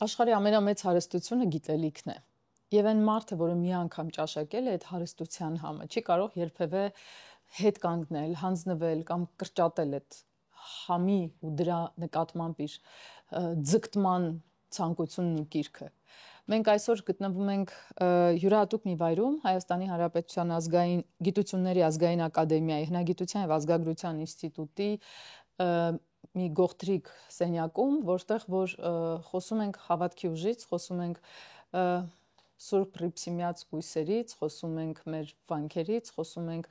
Աշխարհի ամենամեծ հարստությունը գիտելիքն է։ Եվ այն մարդը, որը մի անգամ ճաշակել է այդ հարստության համը, չի կարող երբևէ հետ կանգնել, հանձնվել կամ կրճատել այդ համի ու դրա նկատմամբ իր ձգտման ցանկությունն ու կիրքը։ Մենք այսօր գտնվում ենք յուրահատուկ մի վայրում, Հայաստանի Հանրապետության ազգային գիտությունների ազգային ակադեմիայի հնագիտության եւ ազգագրության ինստիտուտի մի գողտրիկ սենյակում, որտեղ որ խոսում ենք հավատքի ուժից, խոսում ենք Սուրբ Հռիփսիմյաց կույսերից, խոսում ենք մեր վանքերից, խոսում ենք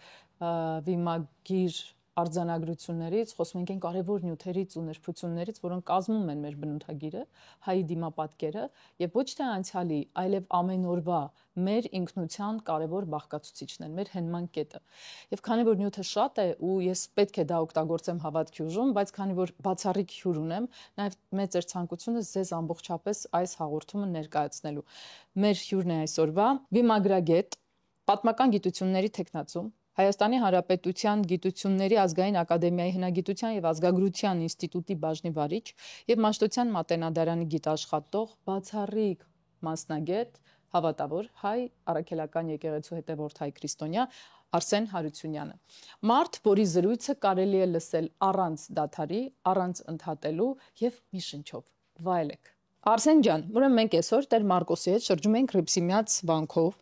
վիմագիր արձանագրություններից, խոսում ենք այն կարևոր նյութերից ու նրբություններից, որոնք կազմում են մեր բնութագիրը, հայի դիմապատկերը, եւ ոչ թե անցյալի, այլև ամեն օրվա մեր ինքնության կարևոր բաղկացուցիչն են, մեր հենման կետը։ Եվ քանի որ նյութը շատ է ու ես պետք է դա օգտագործեմ հավատքի ուժում, բայց քանի որ բացառիկ հյուր ունեմ, նաեւ մեծ էր ցանկությունը ձեզ ամբողջապես այս հաղորդումը ներկայացնելու։ Մեր հյուրն է այսօրվա վիմագրագետ, պատմական գիտությունների թեկնածու, Հայաստանի Հանրապետության Գիտությունների ազգային ակադեմիայի հնագիտության եւ ազգագրության ինստիտուտի բաժնի վարիչ եւ Մաշտոցյան մատենադարանի գիտաշխատող, բացառիկ մասնագետ, հավատավոր հայ առաքելական եկեղեցու հետևորդ հայ քրիստոնյա Արսեն Հարությունյանը։ Մարդ, որի զրույցը կարելի է լսել առանց դադարի, առանց ընդհատելու եւ մի շնչով։ Վայելեք։ Արսեն ջան, ուրեմն մենք այսօր Տեր Մարկոսի հետ շրջում ենք Հռիփսիմյաց վանքով։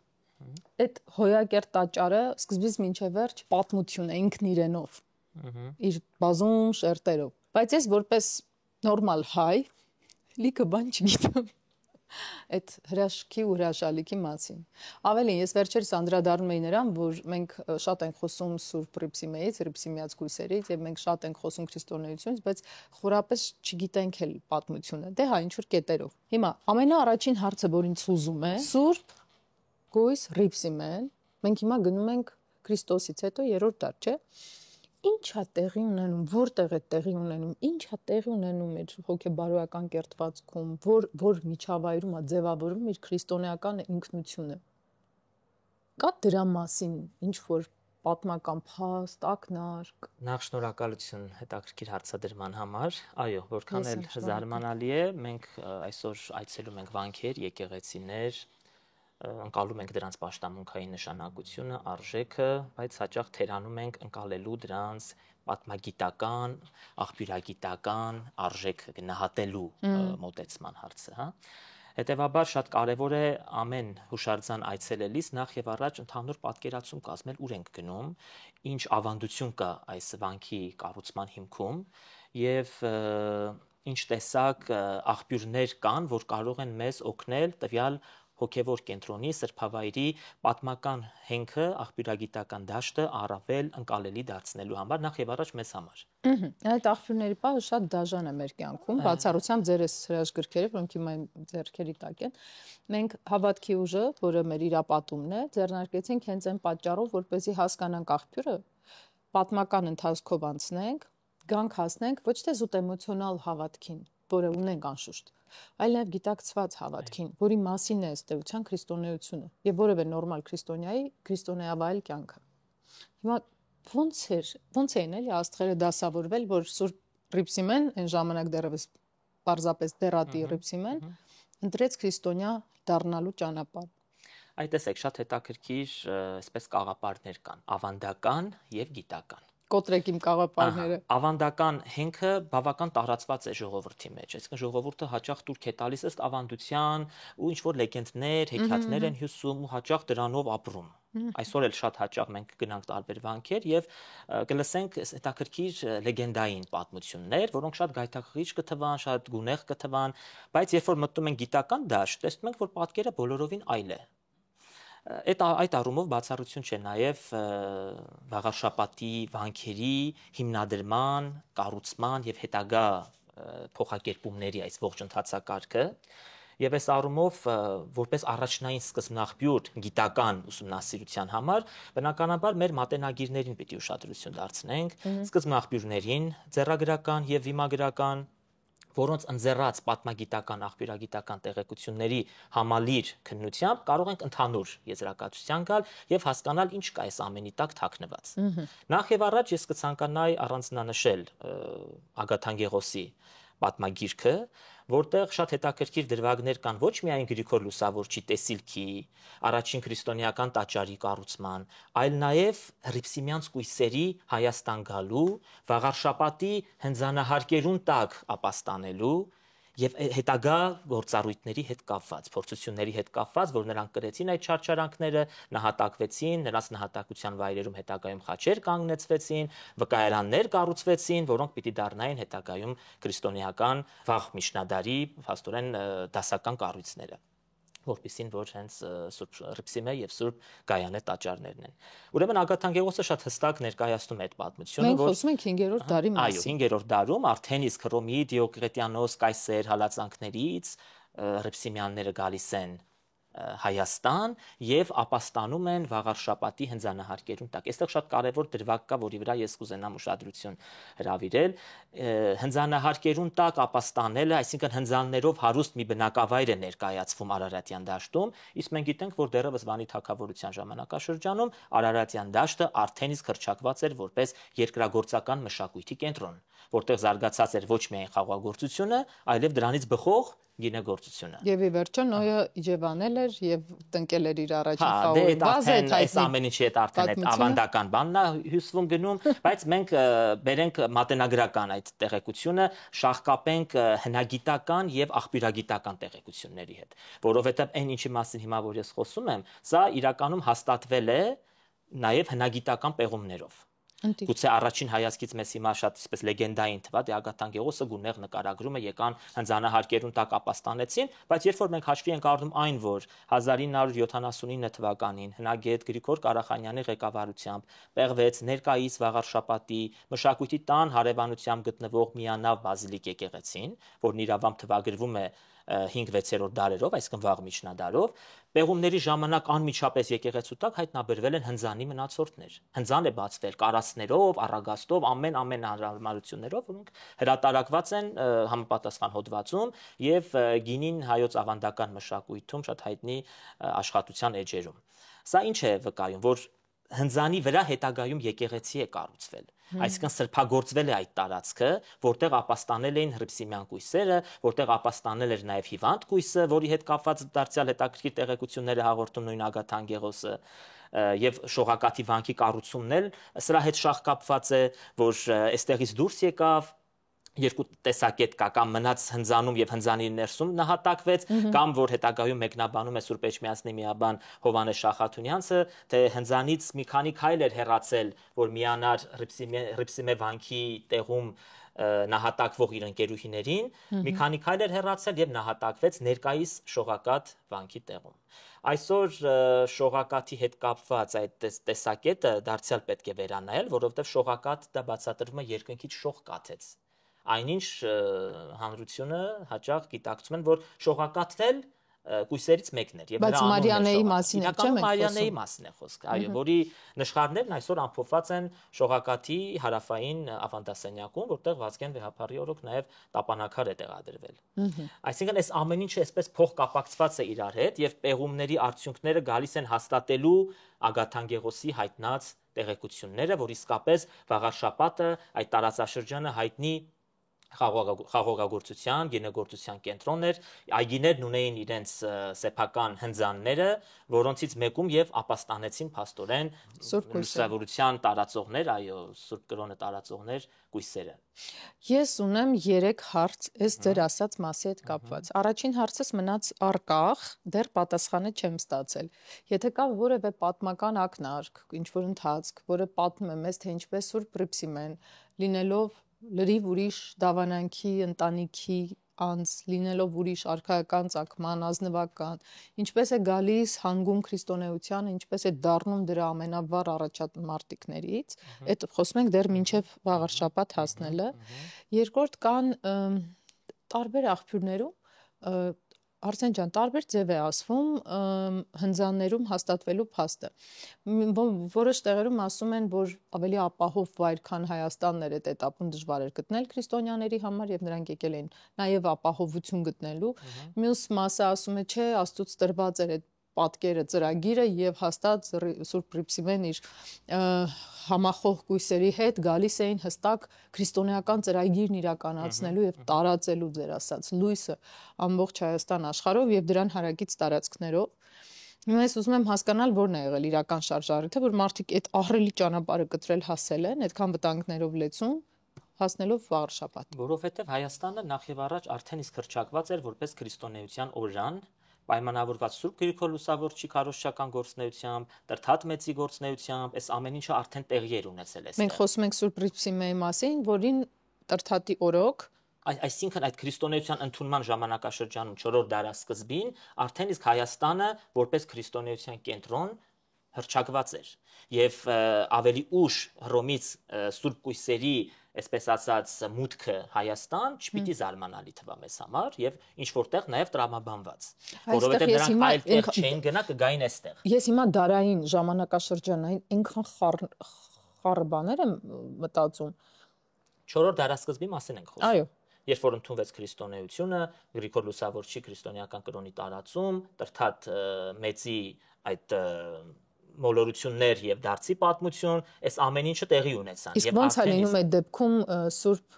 Այդ հոյակեր տաճարը սկզբից մինչև վերջ պատմություն է ինքն իրենով, իր բազում շերտերով, բայց ես որպես նորմալ հայ լիքը բան չգիտեմ այդ հրաշքի ու հրաշալիքի մասին։ Ավելին, ես վերջերս անդրադառնում էի նրան, որ մենք շատ ենք խոսում Սուրբ Հռիփսիմեից, Հռիփսիմյաց կույսերից եւ մենք շատ ենք խոսում քրիստոնեությունից, բայց խորապես չգիտենք էլ պատմությունը։ Դե հա, ինչ որ կետերով։ Հիմա ամենաառաջին հարցը, որ ինձ հուզում է, Սուրբ Կույս Հռիփսիմեն, մենք հիմա գնում ենք Քրիստոսից հետո 3-րդ դար, չէ՞։ Ինչ է տեղի ունենում, որտեղ է տեղի ունենում, ինչ է տեղի ունենում իր հոգեբարոյական կերտվածքում, որ միջավայրում է ձևավորում իր քրիստոնեական ինքնությունը։ Կա դրա մասին ինչ որ պատմական փաստ, ակնարկ։ Նախ շնորհակալություն հետաքրքիր հարցադրման համար։ Այո, որքան էլ զարմանալի է, մենք այսօր այցելում ենք վանքեր, եկեղեցիներ, ընկալում ենք դրանց պաշտամունքային նշանակությունը, արժեքը, բայց հաճախ թերանում ենք ընկալելու դրանց պատմագիտական, աղբյուրագիտական արժեք գնահատելու մոտեցման հարցը, հա։ Հետևաբար շատ կարևոր է ամեն հուշարձան այցելելիս նախ եւ առաջ ընդհանուր պատկերացում կազմել ուր ենք գնում, ինչ ավանդություն կա այս վանքի կառուցման հիմքում եւ ինչ տեսակ աղբյուրներ կան, որ կարող են մեզ օգնել տվյալ հոգևոր կենտրոնի սրբավայրի պատմական հենքը, աղբյուրագիտական դաշտը առավել ընկալելի դարձնելու համար, նախ եւ առաջ մեզ համար։ Այդ աղբյուրների պահը շատ դաժան է մեր կյանքում, բացառությամբ ձեր հրաշքերով, որոնք հիմա ձեռքերի տակ են։ Մենք հավատքի ուժը, որը մեր իրապատումն է, ձեռնարկեցինք հենց այն պատճառով, որպեսզի հասկանանք աղբյուրը, պատմական ընթացքով անցնենք, գանք հասնենք ոչ թե զուտ էմոցիոնալ հավատքին, որը ունենք անշուշտ, այլ նաև գիտակցված հավատքին, որի մասին է ըստ էության քրիստոնեությունը եւ որևէ նորմալ քրիստոնյայի քրիստոնեավայել կյանքը։ Հիմա ոնց էին էլի աստղերը դասավորվել, որ Սուրբ Հռիփսիմեն այն ժամանակ դեռևս պարզապես դերատի Հռիփսիմեն ընտրեց քրիստոնյա դառնալու ճանապարհ։ Այ տեսեք, շատ հետաքրքիր այսպես կաղապարներ կան՝ ավանդական եւ գիտական։ Կոտրեք իմ կաղապարները։ Ավանդական հենքը բավական տարածված է ժողովրդի մեջ, այսինքն ժողովուրդը հաճախ տուրք է տալիս ըստ ավանդության ու ինչ որ լեգենդներ, հեքիաթներ են հյուսում ու հաճախ դրանով ապրում։ Այսօր էլ շատ հաճախ մենք գնանք տարբեր վանքեր եւ կլսենք հետաքրքիր լեգենդային պատմություններ, որոնք շատ գայթակղիչ կթվան, շատ գունեղ կթվան, բայց երբ որ մտնում ենք գիտական դաշտ, տեսնում ենք, որ պատկերը բոլորովին այլ է։ Այդ առումով բացառություն չէ նաև Վաղարշապատի վանքերի հիմնադրման, կառուցման եւ հետագա փոխակերպումների այս ողջ ընթացակարգը եւ այս առումով որպես առաջնային սկզբնաղբյուր գիտական ուսումնասիրության համար բնականաբար մեր մատենագիրներին պիտի ուշադրություն դարձնենք, սկզբնաղբյուրներին, ձեռագրական եւ վիմագրական, որոնց ընձեռած պատմագիտական, աղբյուրագիտական տեղեկությունների համալիր քննությամբ կարող ենք ընդհանուր եզրակացության գալ եւ հասկանալ ինչ կա այս ամենի տակ թաքնված։ Նախ եւ առաջ ես կցանկանայի առանձնանշել Ագաթան Գեղոսի պատմագիրքը, որտեղ շատ հետաքրքիր դրվագներ կան ոչ միայն Գրիգոր Լուսավորչի տեսիլքի, առաջին քրիստոնեական տաճարի կառուցման, այլ նաև Հռիփսիմյանց կույսերի Հայաստան գալու, Վաղարշապատի հնձանահարկերուն տակ ապաստանելու եւ հետագա գործառույթների հետ կապված, փորձությունների հետ կապված, որ նրանք կրեցին այդ չարչարանքները, նահատակվեցին, նրանց նահատակության վայրերում հետագայում խաչեր կանգնեցվեցին, վկայարաններ կառուցվեցին, որոնք պիտի դառնային հետագայում քրիստոնեական վաղ միջնադարի փաստորեն դասական կառույցները, որպեսզի որ հենց Սուրբ Հռիփսիմե եւ Սուրբ Գայանե տաճարներն են։ Ուրեմն Ագաթան Գեղոսը շատ հստակ ներկայացնում է այդ պատմությունը, Մենք խոսում ենք 5-րդ դարի մասին։ Այո, 5-րդ դարում արդեն իսկ Հռոմի Դիոկլետիանոս կայսեր հալածանքներից Հռիփսիմյանները գալիս են Հայաստան եւ ապաստանում են Վաղարշապատի հնձանահարկերուն տակ։ Այստեղ շատ կարեւոր դրվագ կա, որի վրա ես կուզենամ ուշադրություն հրավիրել։ Հնձանահարկերուն տակ ապաստանելը, այսինքն հնձաններով հարուստ մի բնակավայր է ներկայացվում Արարատյան դաշտում, իսկ մենք գիտենք, որ դեռևս Վանի թագավորության ժամանակաշրջանում Արարատյան դաշտը արդեն իսկ հռչակված էր որպես երկրագործական մշակույթի կենտրոն, որտեղ զարգացած էր ոչ միայն խաղաղագործությունը, այլև դրանից բխող գինեգործությունը։ Եվ ի վերջո Նոյը իջևանել էր եւ տնկել էր իր առաջին խաղողի բազը, այս ամեն ինչի հետ արդեն այդ ավանդական բանն է հյուսվում գնում, բայց մենք բերենք մատենագրական այդ տեղեկությունը, շահկապենք հնագիտական եւ աղբյուրագիտական տեղեկությունների հետ, որովհետեւ այն ինչի մասին հիմա որ ես խոսում եմ, սա իրականում հաստատվել է նաեւ հնագիտական պեղումներով։ Գուցե առաջին հայացքից մեզ հիմա շատ այսպես լեգենդային թվա, դե Ագաթան Գեղոսը գունեղ նկարագրում է եկան հնձանահարկերուն տակ ապաստանեցին, բայց երբ որ մենք հաշվի ենք առնում այն, որ 1979 թվականին հնագետ Գրիգոր Ղարախանյանի ղեկավարությամբ պեղվեց ներկայիս Վաղարշապատի մշակույթի տան հարևանությամբ գտնվող միանավ բազիլիկ եկեղեցին, որն իրավամբ թվագրվում է 5-6-րդ դարերով, այսինքն վաղ միջնադարով, պեղումների ժամանակ անմիջապես եկեղեցու տակ հայտնաբերվել են հնձանի մնացորդներ։ Հնձան է բացվել կարասներով, առագաստով, ամեն հարմարություններով, որոնք հրատարակված են համապատասխան հոդվածում եւ գինին հայոց ավանդական մշակույթում շատ հայտնի աշխատության էջերում։ Սա ինչ է վկայում, որ հնձանի վրա հետագայում եկեղեցի է կառուցվել։ Այսինքն սրբագործվել է այդ տարածքը, որտեղ ապաստանել էին հռիփսիմյան կույսերը, որտեղ ապաստանել էր նաև հիվանդ կույսը, որի հետ կապված դարձյալ հետաքրքիր տեղեկությունները հաղորդում նույն Ագաթան Գեղոսը, եւ շողակաթի վանքի կառուցումն էլ սրա հետ շահկապված է, որ այստեղից դուրս եկավ երկու տեսակետ կա, կամ մնաց հնձանում եւ հնձանի ներսում նահատակվեց, կամ որ հետագայում մեկնաբանում է Սուրբ Էջմիածնի միաբան Հովհաննես Շախաթունյանցը, թե հնձանից մի քանի քայլ էր հեռացել, որ միանար Հռիփսիմե վանքի տեղում նահատակվող իր ընկերուհիներին, մի քանի քայլ էր հեռացել եւ նահատակվեց ներկայիս Շողակաթ վանքի տեղում։ Այսօր շողակաթի հետ կապված այդ տեսակետը դարձյալ պետք է վերանայել, որովհետեւ շողակաթ դա բացատրվում է երկնքից շող կաթեց։ Այնինչ հանրությունը հաճախ գիտակցում են, որ շողակաթն էլ կույսերից մեկն էր եւ նրա անունը Մարիանեի մասին է, չէ՞, Մարիանեի մասին է խոսքը, այո, որի նշխարներն այսօր ամփոփված են շողակաթի հարավային ավանդասենյակում, որտեղ Վազգեն Վեհափարի օրոք նաեւ տապանակար է տեղադրվել։ Այսինքն այս ամեն ինչը այսպես փոխկապակցված է իրար հետ եւ պեղումների արդյունքները գալիս են հաստատելու Ագաթան Գեղոսի հայտնած տեղեկությունները, որ իսկապես Վաղարշապատը այդ տարածաշրջանը հայտնի խաղողագործության, գինեգործության կենտրոն էր, այգիներն ունեին իրենց սեփական հնձանները, որոնցից մեկում եւ ապաստանեցին փաստորեն սուրբության տարածողներ, այո, Սուրբ կրոնը տարածողներ կույսերը։ Ես ունեմ 3 հարց այս ձեր ասած մասի հետ կապված։ Առաջին հարցս մնաց առկախ, դեռ պատասխանը չեմ ստացել։ Եթե կա որևէ պատմական ակնարկ, ինչ-որ ընթացք, որը պատմում է մեզ, թե ինչպես Սուրբ Հռիփսիմեն լինելով լրիվ ուրիշ դավանանքի ընտանիքի անձ, լինելով ուրիշ արքայական ծագման, ազնվական, ինչպես է գալիս հանգում քրիստոնեությանը, ինչպես է դառնում դրա ամենավառ առաջամարտիկներից, այդ խոսում ենք դեռ մինչև Վաղարշապատ հասնելը։ Երկրորդ կան տարբեր աղբյուրներում Արսեն ջան, տարբեր ձև է ասվում հնձաններում հաստատվելու փաստը։ Որոշ տեղերում ասում են, որ ավելի ապահով վայր, քան Հայաստանն էր, այդ этаպում դժվար էր գտնել քրիստոնյաների համար եւ նրանք եկել էին նաեւ ապահովություն գտնելու։ Մյուս մասը ասում է, չէ, Աստծուց տրված էր այդ պատկերը, ծրագիրը եւ հաստատ Սուրբ Պրիպսիմեն իր համախոհ կույսերի հետ գալիս էին հստակ քրիստոնեական ծրագիրն իրականացնելու եւ տարածելու ձեր ասած լույսը ամբողջ Հայաստան աշխարհով եւ դրան հարակից տարածքներով։ Հիմա ես ուզում եմ հասկանալ որն է եղել իրական շարժառիթը, որ մարդիկ այդ ահռելի ճանապարհը կտրել հասել են, այդքան վտանգներով լեցուն հասնելով վաղ շաբաթ։ Որովհետև Հայաստանը նախ եւ առաջ արդեն իսկ հռչակված էր որպես քրիստոնեության օրրան, պայմանավորված Սուրբ Գրիգոր Լուսավորչի քարոզչական գործնեությամբ, Տրթատ Մեծի գործնեությամբ, այս ամեն ինչը արդեն տեղի էր ունեցել այստեղ։ Մենք խոսում ենք Սուրբ Պրիպսիմեի մասին, որին Տրթատի օրոք, այսինքն այդ քրիստոնեության ընդունման ժամանակաշրջանում 4-րդ դարասկզբին արդեն իսկ Հայաստանը որպես քրիստոնեության կենտրոն հռչակված էր եւ ավելի ուշ Հռոմից Սուրբ Կույսերի այսպես ասած մուտքը Հայաստան չպիտի զարմանալի թվա մեզ համար եւ ինչ որտեղ նաեւ տրամաբանված, որովհետեւ նրանք այլ տեղ չէին գնա կգային այստեղ։ Ես հիմա դարային ժամանակաշրջանային այնքան խառը բաներ եմ մտածում։ 4-րդ դարասկզբի մասին ենք խոսում։ Այո։ Երբ որ ընդունվեց քրիստոնեությունը, Գրիգոր Լուսավորչի քրիստոնեական կրոնի տարածում, Տրթատ Մեծի այդ մոլորություններ եւ դարձի պատմություն, այս ամեն ինչը տեղի ունեցան։ Իսկ ո՞նց է լինում այդ դեպքում Սուրբ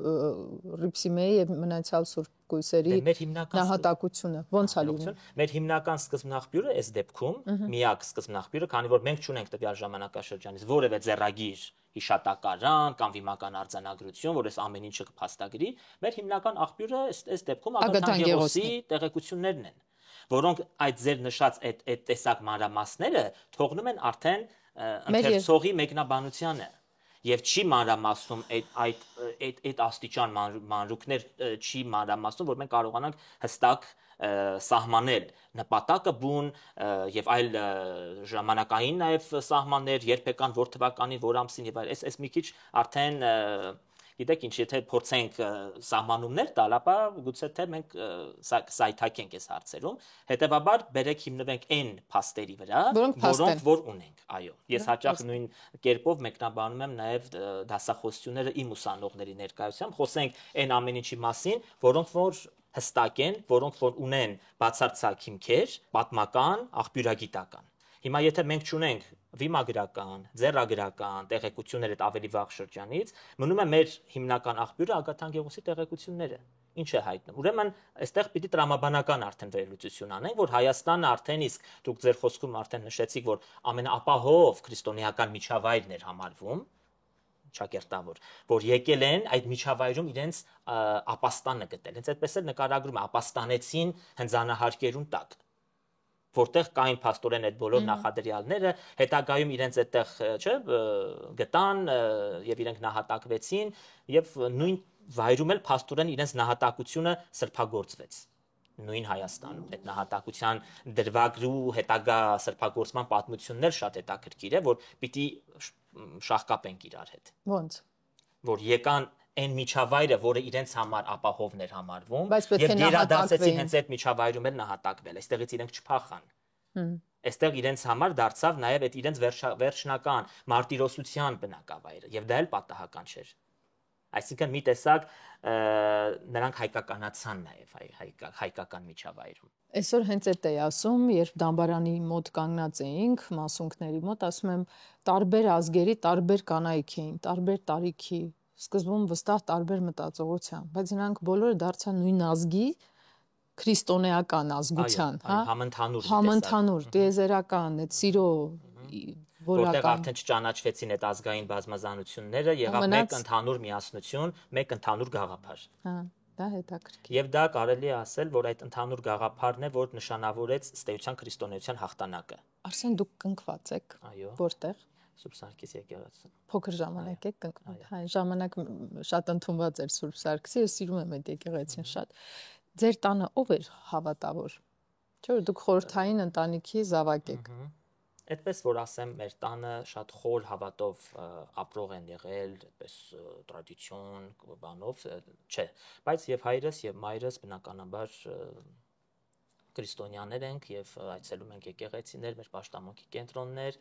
Պրիպսիմեի եւ մնացյալ Սուրբ Կույսերի նահատակությունը, ո՞նց է լինում։ Մեր հիմնական սկզբնաղբյուրը այս դեպքում միակ սկզբնաղբյուրը, քանի որ մենք չունենք տվյալ ժամանակաշրջանից որևէ ձեռագիր, հիշատակարան կամ վիմական արձանագրություն, որ այս ամեն ինչը կփաստագրի, մեր հիմնական աղբյուրը այս դեպքում Ագաթան Գեղոսի տեղեկություններն են, որոնք այդ ձեր նշած այդ տեսակ մանրամասները թողնում են արդեն ընթերցողի մեկնաբանությանը եւ չի մանրամասնում այդ աստիճան մանրուքներ չի մանրամասնում, որ մենք կարողանանք հստակ սահմանել նպատակը բուն եւ այլ ժամանակային նաեւ սահմաններ, երբ եկան, որ թվականին, որ ամսին եւ այլ, այս մի քիչ արդեն գիտեք ինչ, եթե փորձենք սահմանումներ տալ, ապա գուցե թե մենք սայթակենք այս հարցերում, հետեւաբար բերեք հիմնվենք այն փաստերի վրա, որոնք որ ունենք, այո։ Ես հաճախ նույն կերպով մեկնաբանում եմ նաեւ դասախոսությունները իմ ուսանողների ներկայությամբ, խոսենք այն ամեն ինչի մասին, որոնք որ հստակ են, որոնք որ ունեն բացարձակ հիմքեր, պատմական, աղբյուրագիտական։ Հիմա եթե մենք չունենք վիմագրական, ձեռագրական տեղեկություններ այդ ավելի վաղ շրջանից, մնում է մեր հիմնական աղբյուրը Ագաթան Գեղոսի տեղեկությունները։ Ինչ է հայտնում։ Ուրեմն, այստեղ պիտի տրամաբանական արդեն վերլուծություն անենք, որ Հայաստանը արդեն իսկ դուք ձեր խոսքում արդեն նշեցիք, որ ամենաապահով քրիստոնեական միջավայրն էր համարվում, ճակերտավոր, որ եկել են այդ միջավայրում իրենց ապաստանը գտել։ Հենց այդպես էլ նկարագրում է ապաստանեցին հնձանահարկերուն տակ, որտեղ կային փաստորեն այդ բոլոր նախադրյալները, հետագայում իրենց այդտեղ, չէ, գտան եւ իրենք նահատակվեցին եւ նույն վայրում էլ փաստորեն իրենց նահատակությունը սրբագործվեց նույն Հայաստանում։ Այդ նահատակության դրվագրու հետագա սրբագործման պատմություններ շատ հետաքրքիր է, որ պիտի շահկապենք իրար հետ։ Ոնց։ Որ եկան այն միջավայրը, որը իրենց համար ապահովն էր համարվում, եւ գերադասեցին հենց այդ միջավայրում էլ նահատակվել։ Այստեղից իրենք չփախան։ Այստեղ իրենց համար դարձավ նաև այդ իրենց վերջնական մարտիրոսության բնակավայրը, եւ դա էլ պատահական չէր։ Այսինքն մի տեսակ նրանք հայկականացան նաև հայկական միջավայրում։ Այսօր հենց այդ էի ասում, երբ դամբարանի մոտ կանգնած էինք, մասունքների մոտ, ասում եմ, տարբեր ազգերի տարբեր կանայք էին, տարբեր տարիքի, սկզբում վստահ տարբեր մտածողության, բայց նրանք բոլորը դարձան նույն ազգի քրիստոնեական ազգության, հա, համընդհանուր, տիեզերական, այդ սիրո որտեղ արդեն չճանաչվեցին այդ ազգային բազմազանությունները, եղավ մեկ ընդհանուր միասնություն, մեկ ընդհանուր գաղափար։ Հա, դա հետաքրքիր։ Եվ դա կարելի է ասել, որ այդ ընդհանուր գաղափարն է, որ նշանավորեց ստեյության քրիստոնեության հաղթանակը։ Արսեն, դուք կնքված եք։ Այո։ Որտեղ։ Սուրբ Սարգիս եկեղեցին։ Փոքր ժամանակ եք կնքված։ Հա, ժամանակ շատ ընդունված էր Սուրբ Սարգսի, ես սիրում եմ այդ եկեղեցին շատ։ Ձեր տանը ով էր հավատավոր։ Չէ՞ որ դուք խորհրդային ընտանիքի զավակ եք։ Այդպես որ ասեմ, մեր տանը շատ խոր հավատով ապրող են եղել, այդպես տրադիցիոն բանով, չէ, բայց եւ հայրս եւ մայրս բնականաբար քրիստոնյաներ ենք եւ այցելում ենք եկեղեցիներ, մեր պաշտամունքի կենտրոններ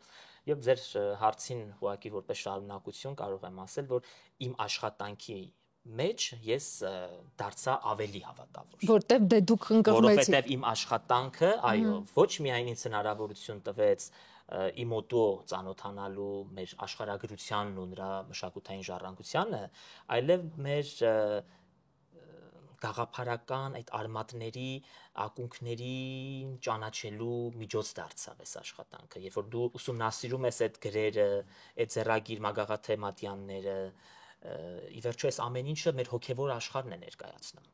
եւ ձեր հարցին ուղղակի որպես շարունակություն կարող եմ ասել, որ իմ աշխատանքի մեջ ես դարձա ավելի հավատավոր։ Որտեվ դե դուք ընկղմեցիք։ Որովհետև իմ աշխատանքը, այո, ոչ միայն ինձ հնարավորություն տվեց իմ օտո ծանոթանալու մեր աշխարհագրությանն ու նրա մշակութային ժառանգությանը, այլև մեր գաղափարական այդ արմատների, ակունքների ճանաչելու միջոց դարձավ այս աշխատանքը, երբ որ դու ուսումնասիրում ես այդ գրերը, այդ ձեռագիր Մագաղաթե Մատյանները, ի վերջո այս ամեն ինչը մեր հոգևոր աշխարհն է ներկայացնում։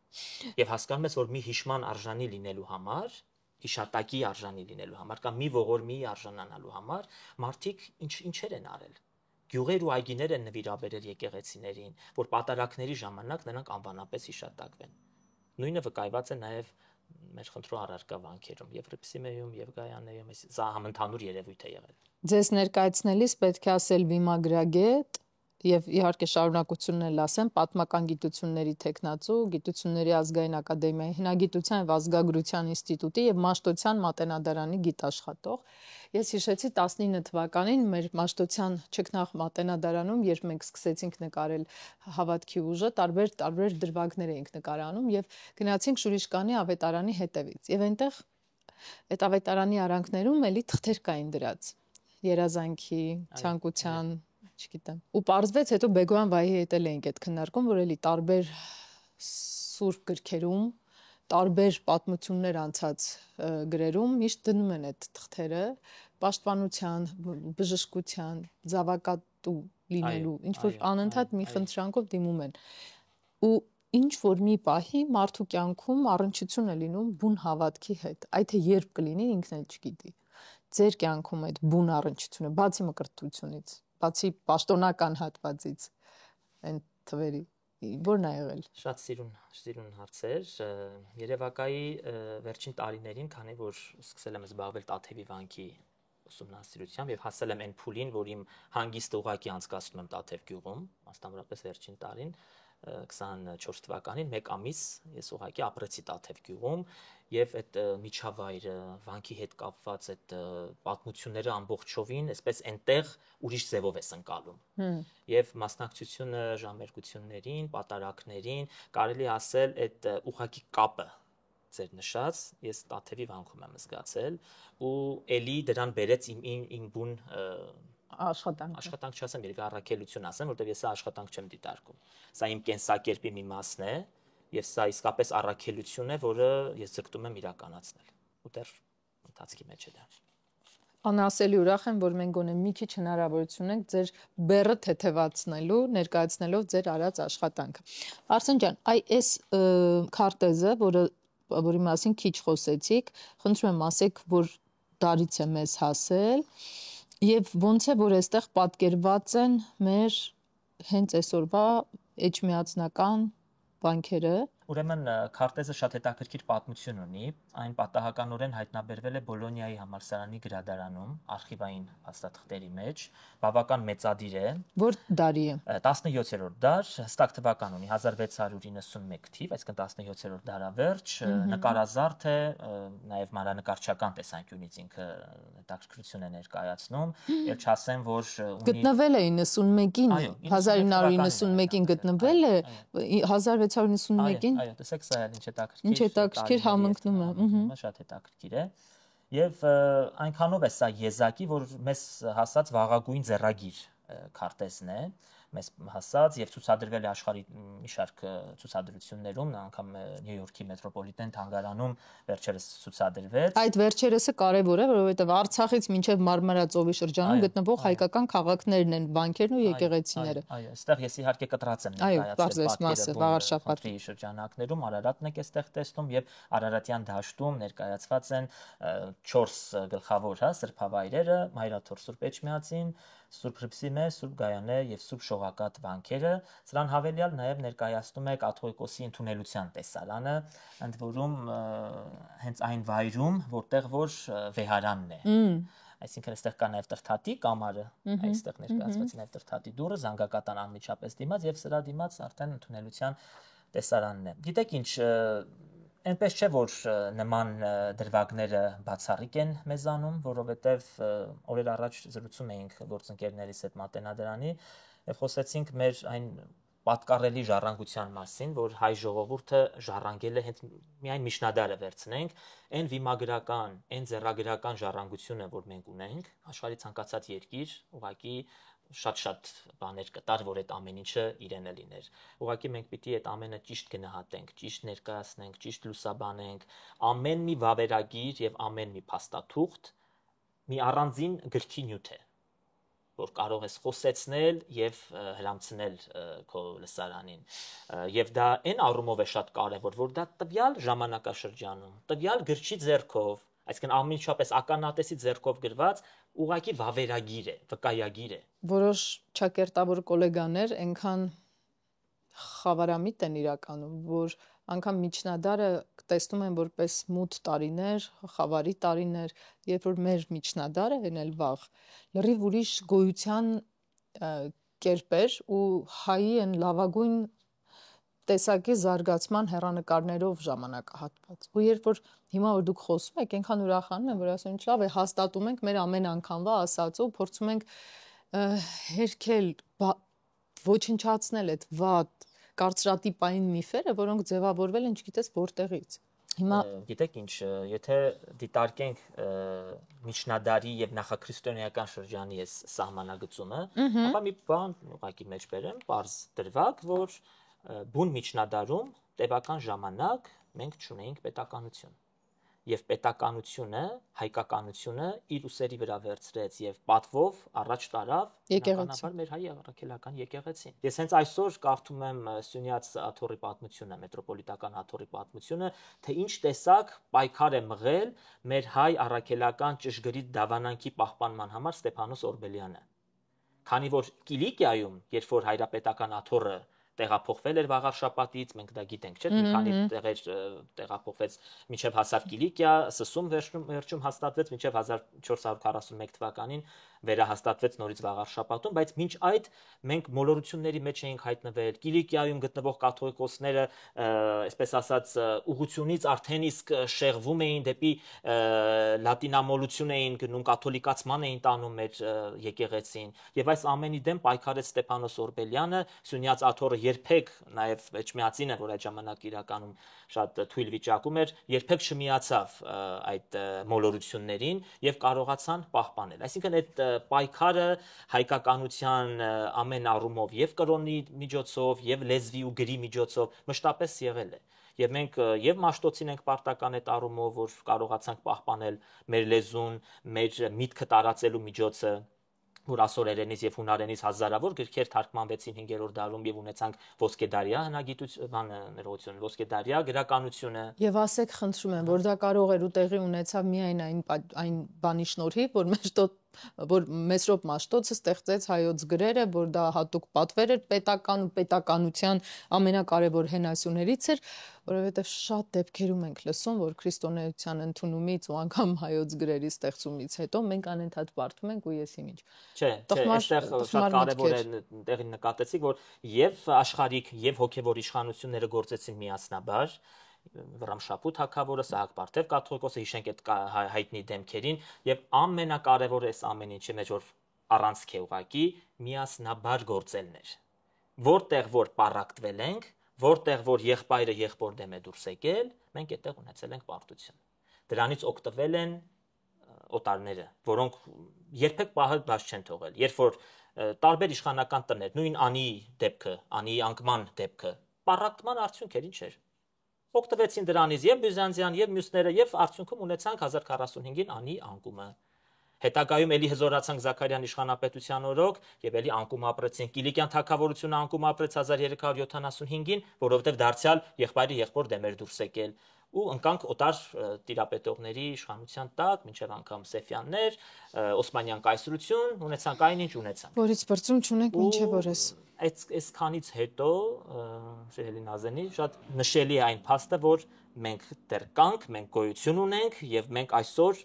Եվ հասկանում ես, որ մի հիշման արժանի լինելու համար, հիշատակի արժանի լինելու համար, կամ մի ողորմի արժանանալու համար մարդիկ ինչեր են արել։ Գյուղեր ու այգիներ են նվիրաբերել եկեղեցիներին, որ պատարակների ժամանակ նրանք անվանապես հիշատակվեն։ Նույնը վկայված է նաև մեր խնդրու առարկա վանքերում, եւ Ռիփսիմեում, եւ Գայանեում, սա համընդհանուր երևույթ է եղել։ Ձեզ ներկայացնելիս պետք է ասել վիմագրագետ եւ իհարկե շարունակությունն էլ ասեմ պատմական գիտությունների տեխնացու, գիտությունների ազգային ակադեմիայի հնագիտության եւ ազգագրության ինստիտուտի եւ Մաշտոցյան մատենադարանի գիտաշխատող։ Ես հիշեցի 19 թվականին մեր Մաշտոցյան Չքնաղ մատենադարանում, երբ մենք սկսեցինք նկարել հավատքի ուժը, տարբեր դրվագներ էինք նկարանում եւ գնացինք Շուրիշկանի ավետարանի հետևից։ Եվ այնտեղ այդ ավետարանի արանքներում էլի թղթեր կային դրած երազանքի, ցանկության, չգիտեմ։ Ու պարզվեց հետո Բեգոյան վայի հետ էինք այդ քննարկում, որ էլի տարբեր սուրբ գրքերում, տարբեր պատմություններ անցած գրերում միշտ դնում են այդ թղթերը պաշտպանության, բժշկության, զավակատու լինելու, ինչ որ անընդհատ մի խնդրանքով դիմում են։ Ու ինչ որ մի պահի մարդու կյանքում առնչություն է լինում բուն հավատքի հետ։ Այդ թե երբ կլինի ինքն էլ չգիտի։ Ձեր կյանքում այդ բուն առնչությունը, բացի մկրտությունից, բացի պաշտոնական հատվածից, այն թվերի, ո՞րն է եղել։ Շատ սիրուն հարցեր։ Երևակայի վերջին տարիներին, քանի որ սկսել եմ զբաղվել Տաթևի վանքի ուսումնասիրությամբ եւ հասել եմ այն փուլին, որ իմ հանգիստը ուղղակի անցկացնում եմ Տաթև գյուղում, մասնավորապես վերջին տարին 24 թվականին 1 ամիս ես ուղղակի ապրեցի Տաթև գյուղում եւ այդ միջավայրը, վանքի հետ կապված այդ պատմությունները ամբողջովին, այսպես այնտեղ ուրիշ ձևով ես ընկալում։ Եվ մասնակցությունը ժամերգություններին, պատարակներին, կարելի ասել այդ ուղղակի կապը ձեր նշած, ես Տաթևի վանքում եմ զգացել ու էլի դրան բերեց իմ բուն աշխատանք չասեմ, երբ առաքելություն ասեմ, որտեղ ես աշխատանք չեմ դիտարկում։ Սա իմ կենսակերպի մի մասն է, եւ սա իսկապես առաքելություն է, որը ես ձգտում եմ իրականացնել։ Ու դեռ ընթացքի մեջ է դա։ Անասելի ուրախ եմ, որ մենք գոնե մի քիչ հնարավորություն ենք ձեր բեռը թեթևացնելու, ներկայացնելով ձեր արած աշխատանքը։ Արսեն ջան, այս քարտեզը, որի մասին քիչ խոսեցիք, խնդրում եմ ասեք, որ դարից է մեզ հասել եւ ոնց է որ այստեղ պատկերված են մեր հենց այսօրվա էջմիածնական վանքերը։ Ուրեմն քարտեզը շատ հետաքրքիր պատմություն ունի, այն պատահականորեն հայտնաբերվել է Բոլոնիայի համալսարանի գրադարանում, արխիվային փաստաթղթերի մեջ, բավական մեծադիր է։ Որ դարի է։ 17-րդ դար, հստակ թվական ունի 1691 թիվ, այսինքն 17-րդ դարավերջ, նկարազարդ է, նաև մանրանկարչական տեսանկյունից ինքը հետաքրքրություն է ներկայացնում, եւ չասեմ, որ ունի գտնվել է 91-ին, 1991-ին գտնվել է, 1691-ին Այո, տեսեք, սա էլ ինչ հետաքրքիր համընկնում է, շատ հետաքրքիր է։ Եվ այնքանով է սա եզակի, որ մեզ հասած վաղագույն ձեռագիր քարտեզն է, մեզ հասած եւ ցուցադրվել է աշխարհի մի շարք ցուցադրություններում, անգամ Նյու Յորքի մետրոպոլիտեն թանգարանում վերջերս ցուցադրվեց։ Այդ վերջերսը կարևոր է, որովհետեւ Արցախից մինչեւ Մարմարա ծովի շրջանում գտնվող հայկական քաղաքներն են, վանքերն ու եկեղեցիները։ Այո, այստեղ ես իհարկե կտրած եմ ներկայացրել պատկերը շրջանակներում, Արարատն եք այստեղ տեսնում եւ Արարատյան դաշտում ներկայացված են 4 գլխավոր, սրբավայրերը՝ Մայրաթոր Սուրբ Էջմիածին, Սուրբ Ռիփսիմե, Սուրբ Գայանե եւ Սուրբ Շողակաթ վանքերը, սրան հավելյալ նաև ներկայացնում է կաթողիկոսի ընդունելության տեսարանը, ընդ որում հենց այն վայրում, որտեղ որ վեհարանն է։ Այսինքն այստեղ կա նաև Տրթատի կամարը, այստեղ ներկայացված է նաև Տրթատի դուռը, Զանգակատան անմիջապես դիմաց եւ սրա դիմաց արդեն ընդունելության տեսարանն է։ Գիտեք ինչ, այնպես չէ որ նման դրվագները բացառիկ են մեզանում, որովհետև օրեր առաջ զրուցում էինք գործընկերներիս հետ Մատենադարանի եւ խոսեցինք մեր այն պատկառելի ժառանգության մասին, որ հայ ժողովուրդը ժառանգել է հենց միայն միջնադարը վերցնենք, այն վիմագրական, այն ձեռագրական ժառանգությունը, որ մենք ունենք, աշխարհի ցանկացած երկիր, ուղղակի շատ բաներ կտար, որ այդ ամեն ինչը իրենը լիներ։ Ուղղակի մենք պիտի այդ ամենը ճիշտ գնահատենք, ճիշտ ներկայացնենք, ճիշտ լուսաբանենք, ամեն մի վավերագիր եւ ամեն մի փաստաթուղթ մի առանձին գրքի նյութ է, որ կարող ես խոսեցնել եւ հրամցնել քո լսարանին։ Եվ դա այն առումով է շատ կարեւոր, որ դա տվյալ ժամանակաշրջանում, տվյալ գրչի ձեռքով, այսինքն ամենիչապես ականատեսի ձեռքով գրված ուղղակի վավերագիր է, վկայագիր է։ Որոշ ճակերտավոր գոլեգաներ այնքան խավարամիտ են իրականում, որ անգամ միջնադարը տեսնում են որպես մութ տարիներ, խավարի տարիներ, երբ որ մեր միջնադարը էնել վաղ լրիվ ուրիշ գոյության կերպեր ու հայի են լավագույն տեսակի զարգացման հեռանկարներով ժամանակահատված։ Ու երբ որ հիմա որ դուք խոսում եք, այնքան ուրախանում եմ, որ ասում եմ, լավ է, հաստատում ենք մեր ամեն անգամվա ասածը ու փորձում ենք հերքել, ոչնչացնել այդ վատ կարծրատիպային միֆերը, որոնք ձևավորվել են չգիտես որտեղից։ Հիմա գիտեք ինչ, եթե դիտարկենք միջնադարի եւ նախաքրիստոնեական շրջանի այս սահմանագծումը, ապա մի բան ուղղակի մեջ բերեմ, բարձ դրվագ, որ բուն միջնադարում տևական ժամանակ մենք չունեինք պետականություն։ Եվ պետականությունը, հայկականությունը իր ուսերի վրա վերցրեց եւ պատվով առաջ տարավ բնականաբար մեր հայ առաքելական եկեղեցին։ Ես հենց այսօր կարդում եմ Սյունյաց աթոռի պատմությունը, մետրոպոլիտական աթոռի պատմությունը, թե ինչ տեսակ պայքար է մղել մեր հայ առաքելական ճշգրիտ դավանանքի պահպանման համար Ստեփանոս Օրբելյանը։ Քանի որ Կիլիկիայում, երբ որ հայրապետական աթոռը տեղափոխվել էր Վաղարշապատից, մենք դա գիտենք, չէ՞, մի քանի տեղեր տեղափոխվեց մինչև հասավ Կիլիկիա, Սսում վերջում հաստատվեց մինչև 1441 թվականին վերահաստատվեց նորից Վաղարշապատում, բայց մինչ այդ մենք մոլորությունների մեջ էինք հայտնվել, Կիլիկիայում գտնվող կաթողիկոսները, այսպես ասած, ուղղությունից արդեն իսկ շեղվում էին դեպի լատինամոլություն էին գնում, կաթոլիկացման էին տանում մեր եկեղեցին, եւ այս ամենի դեմ պայքարեց Ստեփանոս Օրբելյանը, Սյունյաց աթոռը երբեք, նաև Էջմիածինը, որ այդ ժամանակ իրականում շատ թույլ վիճակում էր, երբեք չմիացավ այդ մոլորություններին եւ կարողացան պահպանել։ Այսինքն այդ պայքարը հայկականության ամեն առումով եւ կրոնի միջոցով եւ լեզվի ու գրի միջոցով մշտապես եղել է։ Եվ մենք եւ Մաշտոցին ենք պարտական այդ առումով, որ կարողացանք պահպանել մեր լեզուն, մեր միտքը տարածելու միջոցը, որ ասորերենից եւ հունարենից հազարավոր գրքեր թարգմանվեցին 5-րդ դարում եւ ունեցանք ոսկեդարյա հնագիտություն, ներողություն, ոսկեդարյա գրականությունը։ Եվ ասեք, խնդրում եմ, որ դա կարող էր ու տեղի ունեցավ միայն այն բանի շնորհիվ, որ Մեսրոպ Մաշտոցը ստեղծեց հայոց գրերը, որ դա հատուկ պատվեր էր պետական ու պետականության ամենակարևոր հենասյուներից էր, որովհետև շատ դեպքերում ենք լսում, որ քրիստոնեության ընդունումից ու անգամ հայոց գրերի ստեղծումից հետո մենք անընդհատ բարդում ենք ու ես ինչ։ Չէ, այստեղ շատ կարևոր է տեղին նկատեցիք, որ եւ աշխարհիկ եւ հոգեվոր իշխանությունները գործեցին միասնաբար, Վռամշապուհ թագավորը, Սահակ Պարթև կաթողիկոսը, հիշենք այդ հայտնի դեմքերին, եւ ամենակարևորը այս ամեն ինչի մեջ որ առանցք է ուղակի միասնաբար գործելն էր։ Որտեղ որ պարակտվել ենք, որտեղ որ եղբայրը եղբոր դեմ է դուրս եկել, մենք այդտեղ ունեցել ենք պարտություն։ Դրանից օգտվել են օտարները, որոնք երբեք պահը բաց չեն թողել։ Երբ որ տարբեր իշխանական տներ, նույն Անի դեպքը, Անի անկման դեպքը, պարակտման արդյունք էր, ինչ էր։ Օգտվեցին դրանից եւ Բյուզանդիան եւ մյուսները եւ արդյունքում ունեցանք 1045-ին Անի անկումը։ Հետագայում էլի հզորացանք Զաքարյան իշխանապետության օրոք եւ էլի անկում ապրեցին։ Կիլիկյան թագավորությունը անկում ապրեց 1375-ին, որովհետեւ դարձյալ եղբայրը եղբոր դեմ էր դուրս եկել ու ընկանք օտար տիրապետողների իշխանության տակ, մինչև անգամ Սեֆյաններ, Օսմանյան կայսրություն, ունեցանք այնինչ ունեցանք։ Որից բրծում չունենք մինչև օրս։ Այսքանից հետո, Շեհելի Նազենի, շատ նշելի է այն փաստը, որ մենք դեռ կանք, մենք գոյություն ունենք եւ մենք այսօր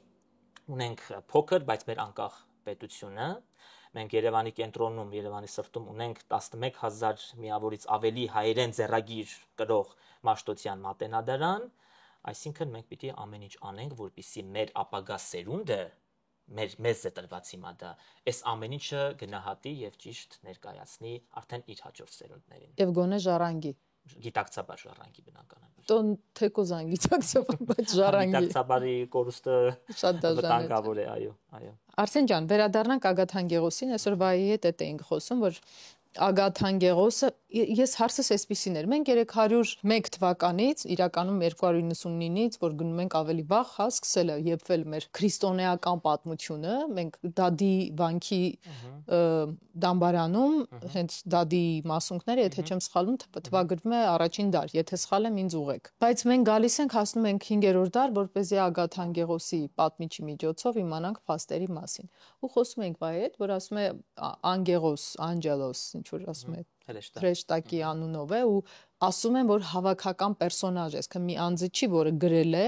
ունենք փոքր, բայց մեր անկախ պետությունը։ Մենք Երևանի կենտրոնում, Երևանի սրտում ունենք 11000 միավորից ավելի հայերեն ձեռագիր կրող Մաշտոցյան մատենադարան, այսինքն մենք պիտի ամեն ինչ անենք, որպեսզի մեր ապագա սերունդը մեզ է տրված հիմա դա, այս ամեն ինչը գնահատի եւ ճիշտ ներկայացնի արդեն իր հաջորդ սերունդներին։ Եվ գոնե ժառանգի։ Գիտակցաբար ժառանգի բնականաբար։ Տոն թեկոզ անգիտակցաբար, բայց ժառանգի։ Գիտակցաբարի կորուստը շատ վտանգավոր է, այո։ Արսեն ջան, վերադառնանք Ագաթան Գեղոսին, այսօր վայի հետ էինք խոսում, որ Ագաթան Գեղոսը, ես հարցս էսպիսին էր, մենք 301 թվականից, իրականում 299-ից, որ գնում ենք ավելի վաղ, հա, սկսել է եփվել մեր քրիստոնեական պատմությունը, մենք Դադի վանքի դամբարանում, հենց Դադի մասունքները, եթե չեմ սխալվում, թվագրվում է առաջին դար, եթե սխալ եմ, ինձ ուղեք։ Բայց մենք գալիս ենք, հասնում ենք 5-րդ դար, որպեսզի Ագաթան Գեղոսի պատմիչի միջոցով իմանանք փաստերի մասին։ Ու խոսում ենք վայի հետ, որ ասում է Անգեղոս, Անջելոս, ինչ որ ասում է Հրեշտակի անունով է ու ասում են, որ հավաքական պերսոնաժ է, այսինքն մի անձը չի, որը գրել է,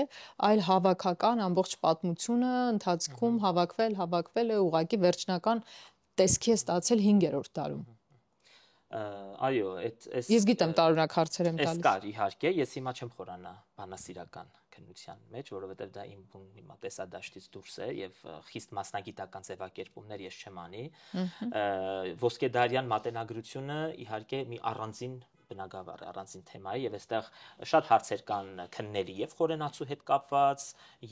այլ հավաքական ամբողջ պատմությունը ընթացքում հավաքվել է ուղղակի վերջնական տեսքի է ստացել 5-րդ դարում։ Այո, այս Ես գիտեմ տարօրինակ հարցեր եմ տալիս։ Կար իհարկե, ես հիմա չեմ խորանա բանասիրական քննության մեջ, որովհետև դա իմ հիմա տեսադաշտից դուրս է եւ խիստ մասնագիտական ձևակերպումներ ես չեմ անի։ Ոսկեդարյան մատենագրությունը իհարկե մի առանձին բնագավառ է, առանձին թեմա է եւ այստեղ շատ հարցեր կան քննելի եւ խորենացու հետ կապված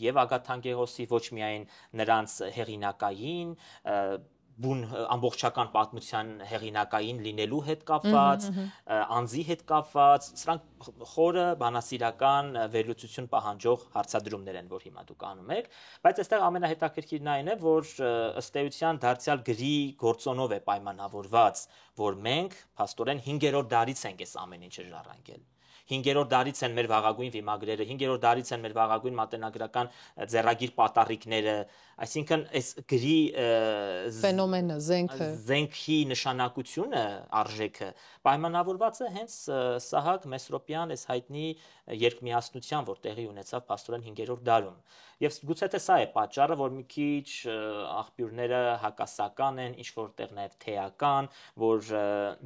եւ Ագաթան Գեղոսի ոչ միայն նրանց հեղինակային բուն ամբողջական պատմության հեղինակային լինելու հետ կապված, անձի հետ կապված, սրանք խորը բանասիրական վերլուծություն պահանջող հարցադրումներ են, որ հիմա դուք անում եք, բայց այստեղ ամենահետաքրքիրն այն է, որ ըստ էության դարձյալ գրի գործոնով է պայմանավորված, որ մենք փաստորեն 5-րդ դարից ենք այս ամեն ինչը ժառանգել։ 5-րդ դարից են մեր վաղագույն վիմագրերը, 5-րդ դարից են մեր վաղագույն մատենագրական ձեռագիր պատառիկները, այսինքն այս գրի ֆենոմենը, զենքի նշանակությունը, արժեքը պայմանավորված է հենց Սահակ Մեսրոպյան այս հայտնի երկմիասնության, որ տեղի ունեցավ փաստորեն 5-րդ դարում։ Եվ գուցե թե սա է պատճառը, որ մի քիչ աղբյուրները հակասական են, ինչ որտեղ նաև թեական, որ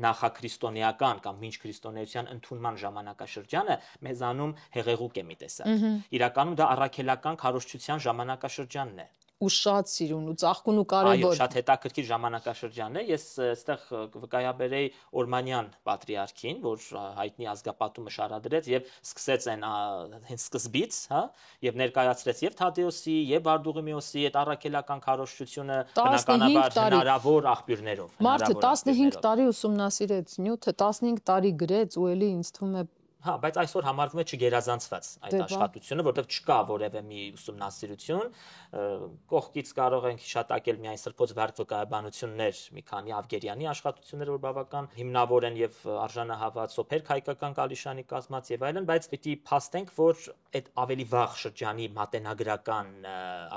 նախաքրիստոնեական կամ մինչ քրիստոնեության ընդունման ժամանակաշրջանը մեզանում հեղեղուկ է մի տեսակ։ Իրականում դա առաքելական քարոզչության ժամանակաշրջանն է։ Ու շատ սիրուն ու ծաղկուն ու կարևոր։ Այո, շատ հետաքրքիր ժամանակաշրջան է։ Ես այստեղ վկայաբերեի Օրմանյան պատրիարքին, որ հայտնի ազգապատումը շարադրեց եւ սկսեց այն հենց սկզբից, հա, եւ ներկայացրեց եւ Թադեոսի, եւ Բարդուղիմեոսի այդ առաքելական քարոզչությունը բնականաբար հնարավոր աղբյուրներով։ Մարդը 15 տարի ուսումնասիրեց նյութը, 15 տարի գրեց ու էլի ինձ թվում է Հա, բայց այսօր համարվում է չգերազանցված այդ աշխատությունը, որովհետև չկա որևէ մի ուսումնասիրություն, կողքից կարող ենք հիշատակել միայն Սրբոց Վարդ վկայաբանություններ, մի քանի Ավգերյանի աշխատություններ, որ բավական հիմնավոր են եւ արժանահավատ, Սոփերք հայկական Կալիշանի կազմած եւ այլն, բայց պիտի փաստենք, որ այդ ավելի վաղ շրջանի մատենագրական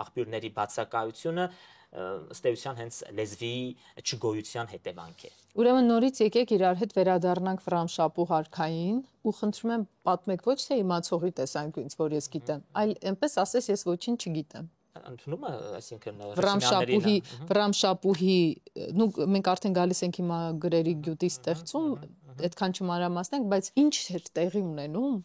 աղբյուրների բացակայությունը ըստ էության հենց լեզվի չգոյության հետևանք է։ Ուրեմն նորից եկեք իրար հետ վերադառնանք Վրամշապուհ արքային ու խնդրում եմ պատմեք ոչ թե իմացողի տեսանկյունից, որ ես գիտեմ, այլ այնպես ասես ես ոչինչ չգիտեմ։ Ընդունումը, այսինքն Վրամշապուհի, նու մենք արդեն գալիս ենք հիմա գրերի գյուտի ստեղծում, այդքան չմանրամասնենք, բայց ինչ էր տեղի ունենում,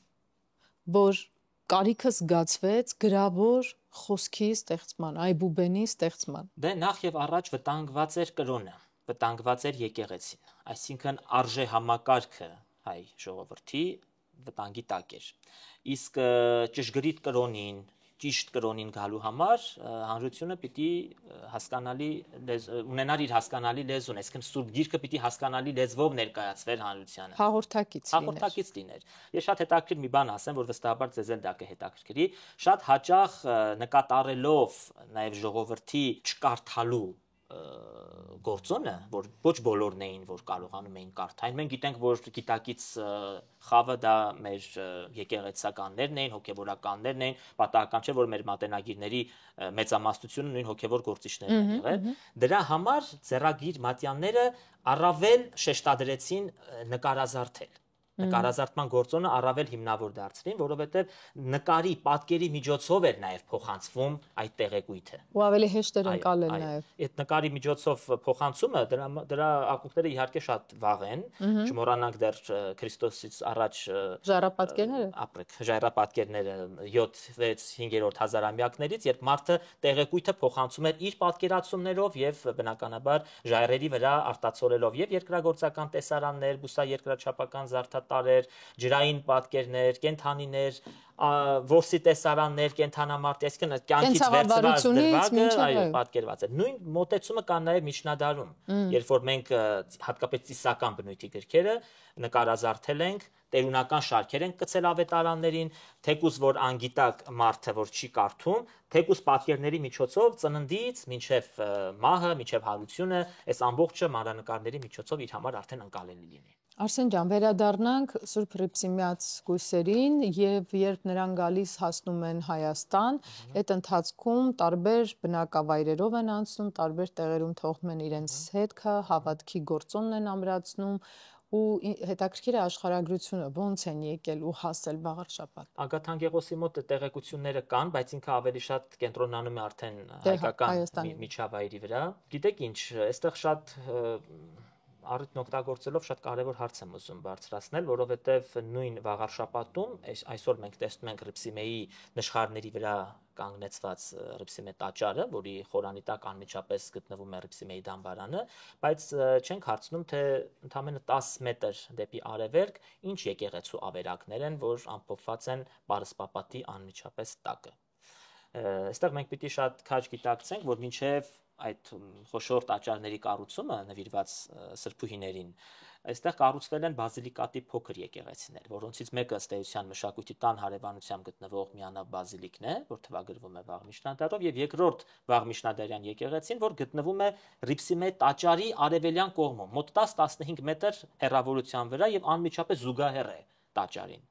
որ կարիքը զգացվեց գրավոր խոսքի ստեղծման, այբուբենի ստեղծման։ Դե նախ եւ առաջ վտանգված էր կրոնը, վտանգված էր եկեղեցին, այսինքն արժե համակարգը հայ ժողովրդի վտանգի տակ էր։ Իսկ ճշգրիտ կրոնին, ճիշտ կրոնին գալու համար հանրությունը պիտի հասկանալի ունենար իր հասկանալի լեզուն, այսինքն Սուրբ Գիրքը պիտի հասկանալի լեզվով ներկայացվեր հանրությանը։ Հաղորդակից լիներ։ Ես շատ հետաքրքիր մի բան ասեմ, որ վստահաբար ձեզ էլ դա կհետաքրքրի, շատ հաճախ նկատառելով նաև ժողովրդի չկարդալու գործոնը, որ ոչ բոլորն էին, որ կարողանում էին կարդալ։ Մենք գիտենք, որ գիտակից խավը դա մեր եկեղեցականներն էին, հոգևորականներն էին, պատահական չէ, որ մեր մատենագիրների մեծամասնությունը նույն հոգևոր գործիչներն են եղել։ Դրա համար ձեռագիր մատյանները առավել շեշտադրեցին նկարազարդել։ նկարազարդման գործոնը առավել հիմնավոր դարձրին, որովհետև նկարի պատկերի միջոցով էր նաև փոխանցվում այդ տեղեկույթը։ Ու ավելի հեշտ էր ընկալել նաև։ Այդ նկարի միջոցով փոխանցումը դրա ակունքները իհարկե շատ վաղ են, չմոռանանք դեռ Քրիստոսից առաջ ժայռապատկերները 7-6-5-րդ հազարամյակներից, երբ մարդը տեղեկույթը փոխանցում էր իր պատկերացումներով եւ բնականաբար ժայռերի վրա արտացոլելով եւ երկրագործական տեսարաններ, բուսաերկրաչափական զարդատարեր, ջրային պատկերներ, կենդանիներ, որսի տեսարաններ, կենդանամարդ, այսինքն կյանքից վերցված դրվագը պատկերված է։ Նույն մոտեցումը կա նաև միջնադարում, երբ որ մենք հատկապես ծիսական բնույթի գրքերը նկարազարդել ենք, տերունական շարքեր ենք գցել ավետարաններին, թեկուզ որ անգիտակ մարդը որ չի կարդում, թեկուզ պատկերների միջոցով ծննդից մինչև մահը, մինչև հարությունը, այս ամբողջը մանրանկարների միջոցով իր համար արդեն ընկալելի լինի։ Արսեն ջան, վերադառնանք Սուրբ Հռիփսիմեաց գույսերին եւ երբ նրանք գալիս հասնում են Հայաստան, այդ ընթացքում տարբեր բնակավայրերով են անցնում, տարբեր տեղերում թողնում են իրենց հետքը, հավատքի գործոնն են ամրացնում ու հետաքրքիր է աշխարհագրությունը ոնց են եկել ու հասել Վաղարշապատ։ Ագաթանկեղոսի մոտ տեղեկությունները կան, բայց ինքը ավելի շատ կենտրոնանում է արդեն հայկական միջավայրի վրա։ Գիտեք ինչ, այստեղ շատ առիթն օգտագործելով շատ կարևոր հարց եմ ուզում բարձրացնել, որովհետև նույն Վաղարշապատում այսօր մենք տեսնում ենք Հռիփսիմեի նշխարների վրա կանգնեցված Հռիփսիմե տաճարը, որի խորանի տակ անմիջապես գտնվում է Հռիփսիմեի դամբարանը, բայց չենք հարցնում, թե ընդամենը 10 մետր դեպի արևելք ինչ եկեղեցու ավերակներ են, որ ամփոփված են Պարսպապատի անմիջապես տակը։ Այստեղ մենք պիտի շատ քաջ գիտակցենք, որ մինչև այդ խոշոր տաճարների կառուցումը նվիրված սրբուհիներին, այստեղ կառուցվել են բազիլիկատի փոքր եկեղեցիներ, որոնցից մեկը ըստ էության մշակույթի տան հարևանությամբ գտնվող Միանավ բազիլիկն է, որ թվագրվում է վաղ միջնադարով, եւ երկրորդ վաղ միջնադարյան եկեղեցին, որ գտնվում է Հռիփսիմե տաճարի արևելյան կողմում, մոտ 10-15 մետր հեռավորության վրա եւ անմիջապես զուգահեռ է տաճարին։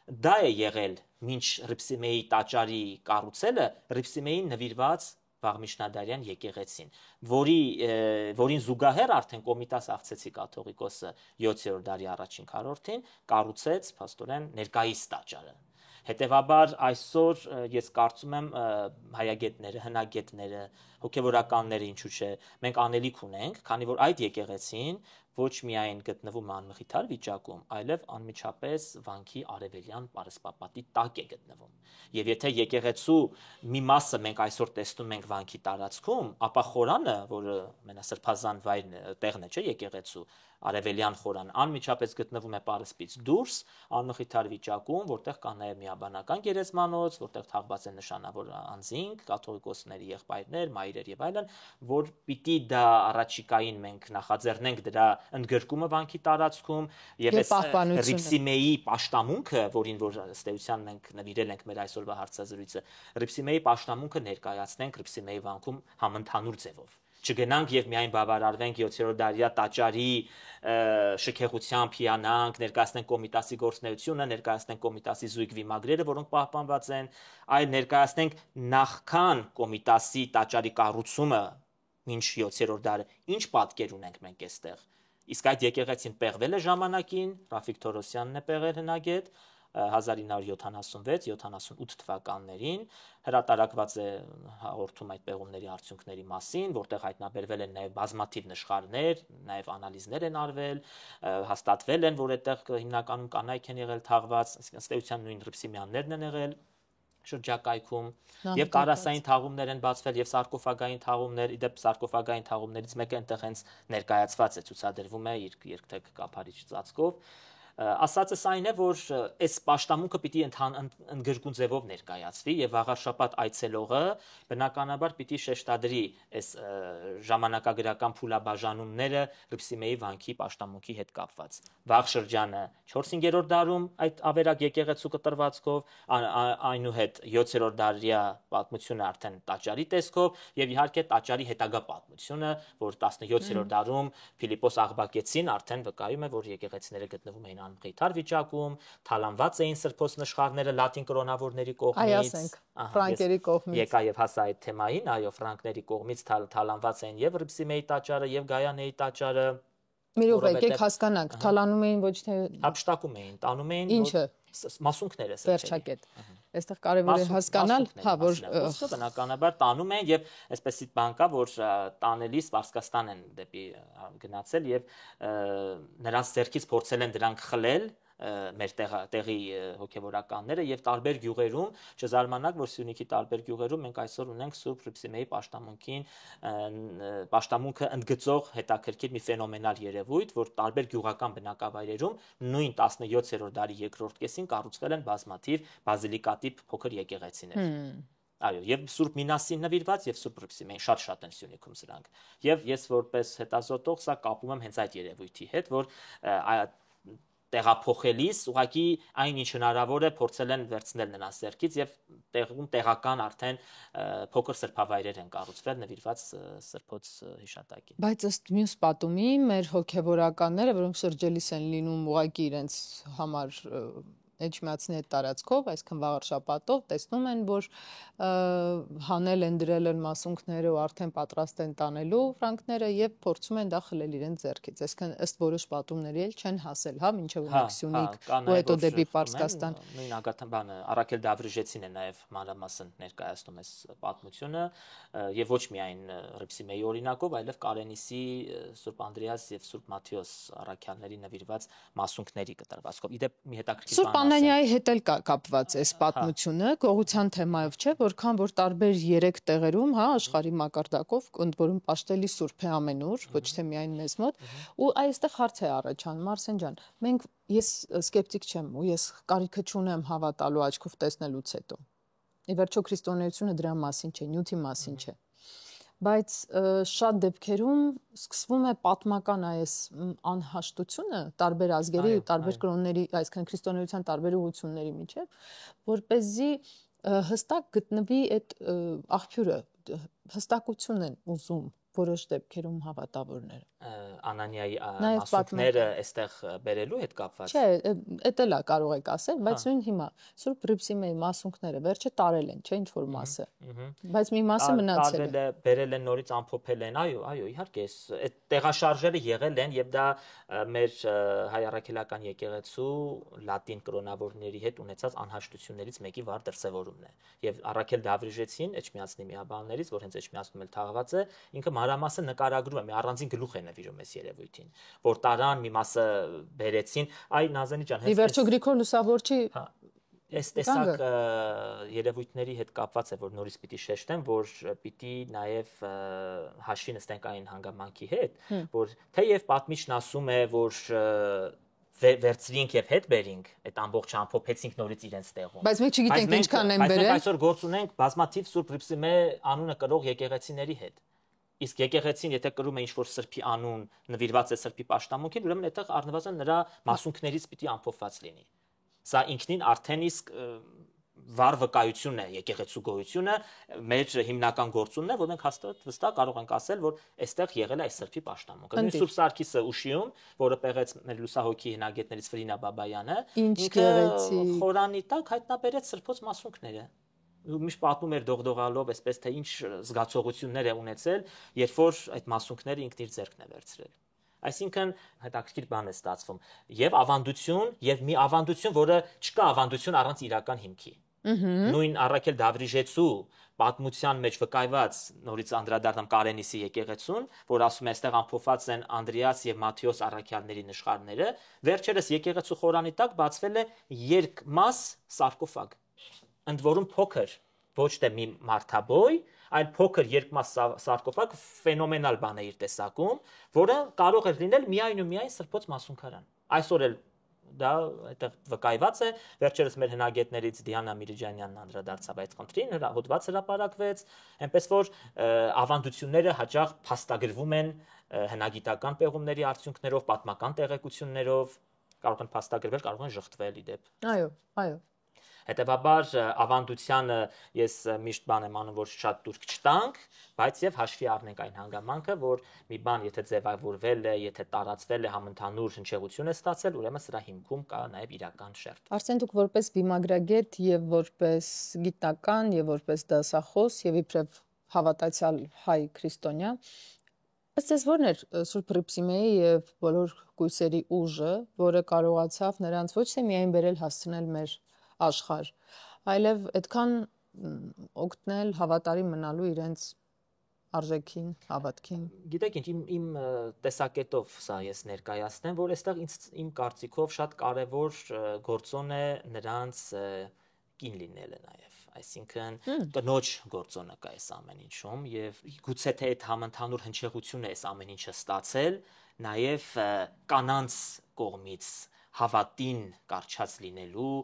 Դա է եղել մինչ Հռիփսիմեի տաճարի կառուցելը Հռիփսիմեին նվիրված վաղմիջնադարյան եկեղեցին, որին զուգահեռ արդեն Կոմիտաս Աղցեցի կաթողիկոսը 7-րդ դարի առաջին քառորդին կառուցեց փաստորեն ներկայիս տաճարը։ Հետևաբար այսօր ես կարծում եմ հայագետները, հնագետները, հոգևորականները ինչու՞ չէ, մենք անելիք ունենք, քանի որ այդ եկեղեցին ոչ միայն գտնվում է անմխիթար վիճակում, այլև անմիջապես վանքի արևելյան Պարսպապատի տակ է գտնվում։ Եվ եթե եկեղեցու մի մասը մենք այսօր տեսնում ենք վանքի տարածքում, ապա խորանը, որը մենասրբազան տեղն է, չէ, եկեղեցու արևելյան խորան անմիջապես գտնվում է Պարսպից դուրս, անմխիթար վիճակում, որտեղ կա նաև միաբանական գերեզմանոց, որտեղ թաղված են նշանավոր անձինք, կաթողիկոսների եղբայրներ, մայրեր եւ այլն, որ պիտի դա առաջիկային մենք նախաձեռնենք դրա ընդգրկումը վանքի տարածքում եւ այս Հռիփսիմեի պաշտամունքը, որին որ ըստ էության մենք նվիրել ենք մեր այսօրվա հարցազրույցը, Հռիփսիմեի պաշտամունքը ներկայացնենք Հռիփսիմեի վանքում համընդհանուր ձևով։ Չգնանք եւ միայն բավարարվենք 7-րդ դարյա տաճարի շքեղությամբ հիանանք, ներկայացնենք Կոմիտասի գործունեությունը, ներկայացնենք Կոմիտասի զույգ վիմագրերը, որոնք պահպանված են, այլ ներկայացնենք նախքան Կոմիտասի տաճարի կառուցումը մինչ 7-րդ դարը, ինչ պատկեր ունենք մենք այստեղ։ Իսկ այդ եկեղեցին պեղվել է ժամանակին, Ռաֆիկ Թորոսյանն է պեղել հնագետ 1976-78 թվականներին, հրատարակված է հաղորդում այդ պեղումների արդյունքների մասին, որտեղ հայտնաբերվել են նաև բազմաթիվ նշխարներ, նաև անալիզներ են արվել, հաստատվել են, որ այդտեղ հիմնականում կանայք են եղել թաղված, ըստ էության նույն Հռիփսիմյաններն են եղել շրջակայքում, եւ կարասային թաղումներ են բացվել եւ սարկոֆագային թաղումներ, իդեպ սարկոֆագային թաղումներից մեկը այնտեղ հենց ներկայացված է, ցուցադրվում է իր երկթեք կափարիչ ծածկով։ Ասածս այն է, որ այս պաշտամունքը պիտի ընդգրկուն ձևով ներկայացվի եւ Վաղարշապատ այցելողը բնականաբար պիտի շեշտադրի այս ժամանակագրական փուլաբաժանումները Հռիփսիմեի վանքի պաշտամունքի հետ կապված։ Վաղ շրջանը 4-5-րդ դարում այդ ավերակ եկեղեցու կտրվածքով, այնուհետ 7-րդ դարյա պատմությունը արդեն տաճարի տեսքով եւ իհարկե տաճարի հետագա պատմությունը, որ 17-րդ դարում Ֆիլիպոս Աղբակեցին արդեն վկայում է, որ եկեղեցիները գտնվում էին անմխիթար վիճակում, թալանված էին սրբոց նշխարները լատին կրոնավորների կողմից, ֆրանկերի կողմից։ Եկա եւ հասա այդ թեմային, այո, ֆրանկների կողմից թալանված էին եւ Հռիփսիմեի տաճարը եւ Գայանեի տաճարը, Միրով եկեք հասկանանք, թալանում էին ոչ թե հապշտակում էին, տանում էին ինչը մասունքները վերջակետ։ Այստեղ կարևոր է հասկանալ, հա, որ բնականաբար տանում են եւ այսպեսի բան կա, որ տանելիս Վարսկաստան են դեպի գնացել եւ նրանց ձեռքից փորձել են դրանք խլել մեր տեղի հոգևորականները եւ տարբեր գյուղերում չզարմանաք որ Սյունիքի տարբեր գյուղերում մենք այսօր ունենք Սուրբ Հռիփսիմեի պաշտամունքը ընդգծող հետաքրքիր մի ֆենոմենալ երևույթ, որ տարբեր գյուղական բնակավայրերում նույն 17-րդ դարի երկրորդ կեսին կառուցվել են բազմաթիվ բազիլիկատիպ փոքր եկեղեցիներ։ Այո, եւ Սուրբ Մինասին նվիրված եւ Սուրբ Հռիփսիմեին շատ են Սյունիքում սրանք։ Եվ ես որպես հետազոտող սա կապում եմ հենց այդ երևույթի հետ, որ տեղափոխելիս ուղղակի այն ինչ հնարավոր է փորձել են վերցնել նրանց ձեռքից եւ տեղական արդեն փոքր սրբավայրեր են կառուցվել նվիրված սրբոց հիշատակին։ Բայց ըստ մյուս պատումի մեր հոգևորականները, որոնք շրջելիս են լինում ուղղակի իրենց համար Էջմիածնի այդ տարածքով, այսքան վաղարշապատով տեսնում են, որ հանել են դրել են մասունքները ու արդեն պատրաստ են տանելու ֆրանկները եւ փորձում են դա խլել իրենց ձեռքից։ Այսքան ըստ որոշ պատումների էլ չեն հասել, հա, մինչեւ Սյունիք ու հետո դեպի Պարսկաստան։ Նույն ագաթան Արաքել Դավրիժեցին է նաեւ մանրամասն ներկայացնում այս պատմությունը եւ ոչ միայն Հռիփսիմեի օրինակով, այլև Կարենիսի, Սուրբ Անդրեաս եւ Սուրբ Մաթեոս առաքյալների նվիրված մասունքների կտրվածքով։ Իդեպ մի հետաքրքիր բան Անանյայի հետ էլ կապված է պատմությունը, գողության թեմայով չէ, որքան որ տարբեր 3 տեղերում, հա, աշխարհի մակարդակով, ընդ որում պաշտելի Սուրբ է ամենուր, ոչ թե միայն մեզ մոտ, ու այստեղ հարց է առաջանում, Մարսեն ջան, ես սկեպտիկ չեմ ու ես կարիքը չունեմ հավատալու աչքով տեսնելուց հետո։ Ի վերջո քրիստոնեությունը դրա մասին չէ, նյութի մասին չէ։ Բայց շատ դեպքերում սկսվում է պատմական այս անհաշտությունը տարբեր ազգերի ու տարբեր կրոնների, այսինքն քրիստոնեության տարբեր ուղղությունների միջև, որպեսզի հստակ գտնվի այդ աղբյուրը, հստակություն են ուզում որոշ դեպքերում հավատավորները։ Անանյայի մասունքները այստեղ բերելու հետ կապված։ Չէ, էդ էլա կարող եք ասել, բայց նույն հիմա Սուրբ Հռիփսիմեի մասունքները վերջը տարել են, չէ, ինչ որ մասը։ Բայց մի մասը մնացել է։ Բերել են նորից ամփոփել են, այո, իհարկե, այդ տեղաշարժերը եղել են եւ դա մեր հայ առաքելական եկեղեցու լատին կրոնավորների հետ ունեցած անհաշտություններից մեկի վառ դրսևորումն է։ Եվ Արաքել Դավրիժեցին Էջմիածնի միաբաններից, որ հենց Էջմիածնում էլ թաղված է, ինքը մանրամասն նկարագրում է, մի առանձին գլուխ է նվիրում այս երևույթին, որ տարան մի մասը բերեցին, այ Նազանի ջան, հենց վերջո Գրիգոր Լուսավորչի այս տեսակ երևույթների հետ կապված է, որ նորից պիտի շեշտեմ, որ պիտի նաև հաշվի նստենք այն հանգամանքի հետ, որ թեև պատմիչն ասում է, որ վերցրինք եւ հետ բերինք, այդ ամբողջ ամփոփեցինք նորից իրենց տեղում։ Բայց մենք չգիտենք ինչքան են բերել։ Բայց մենք այսօր գործ ունենք բազմաթիվ Սուրբ Հռիփսիմե անունը կրող եկեղեցիների հետ։ Իսկ եկեղեցին եթե կրում է ինչ-որ սրբի անուն նվիրված է սրբի պաշտամունքին, ուրեմն այդտեղ առնվազն նրա մասունքներից պիտի ամփոփված լինի։ Սա ինքնին արդեն իսկ վառ վկայություն է եկեղեցու գոյությունը, մեր հիմնական գործունն է, որ մենք վստահ կարող ենք ասել, որ այստեղ եղել է այս սրբի պաշտամունքը։ Նույն Սուրբ Սարգիսը Ուշիում, որը պեղեց մեր լուսահոգի հնագետներից Ֆրինա Բաբայանը, ինքը խորանի տակ հայտնաբերեց սրբոց մասունքները։ Միշտ պատմում էր դողդողալով, այսպես թե ինչ զգացողություններ է ունեցել, երբ որ այդ մասունքները ինքն իր ձեռքն է վերցրել։ Այսինքն հետաքրքիր բան է ստացվում, եւ ավանդություն, եւ մի ավանդություն, որը չկա ավանդություն առանց իրական հիմքի։ Նույն Արաքել Դավրիժեցու պատմության մեջ վկայված նորից անդրադառնամ Կարենիսի եկեղեցուն, որ ասում է այստեղ ամփոփված են Անդրեաս եւ Մաթեոս առաքյալների նշխարները, վերջերս եկեղեցու խորանի տակ բացվել է երկմաս սարկոֆագ, ընդ որում փոքր, ոչ թե մի մարդաբոյ, այլ փոքր երկմաս սարկոֆագ, ֆենոմենալ բան է իր տեսակում, որը կարող է լինել միայն ու միայն սրբոց մասունքարան։ Այսօր էլ դա այդտեղ վկայված է, վերջերս մեր հնագետներից Դիանա Միրիջանյանն անդրադարձավ այդ խնդրին, հոդված հրապարակվեց, այնպես որ ավանդությունները հաճախ փաստագրվում են հնագիտական պեղումների արդյունքներով, պատմական տեղեկություններով, կարող են փաստագրվել, կարող են ժխտվել իդեպ։ Այո։ Հետևաբար ավանդությանը ես միշտ բան եմ անում, որ շատ դուրք չտանք, բայց եւ հաշվի առնենք այն հանգամանքը, որ մի բան եթե ձևավորվել է, եթե տարածվել է, համընդհանուր հնչեղություն է ստացել, ուրեմն սրա հիմքում կա նաեւ իրական շերտ։ Արսեն, դուք որպես վիմագրագետ եւ որպես գիտնական եւ որպես դասախոս եւ իբրև հավատացյալ հայ քրիստոնյա, Ըստ էս ո՞րն էր Սուրբ Հռիփսիմեի եւ բոլոր կույսերի ուժը, որը կարողացավ նրանց ոչ թե միայն բերել հասցնել մեր աշխարհ, այլև այդքան օգնել հավատարիմ մնալու իրենց արժեքին, հավատքին։ Գիտեք ինչ, իմ տեսակետով սա ես ներկայացնեմ, որ այստեղ իմ կարծիքով շատ կարևոր գործոն է նրանց կին լինելը նաև, այսինքն կնոջ գործոնը կա այս ամեն ինչում եւ գուցե թե այդ համընդհանուր հնչեղությունը այս ամեն ինչը ստացել նաև կանանց կողմից հավատին կարճած լինելու,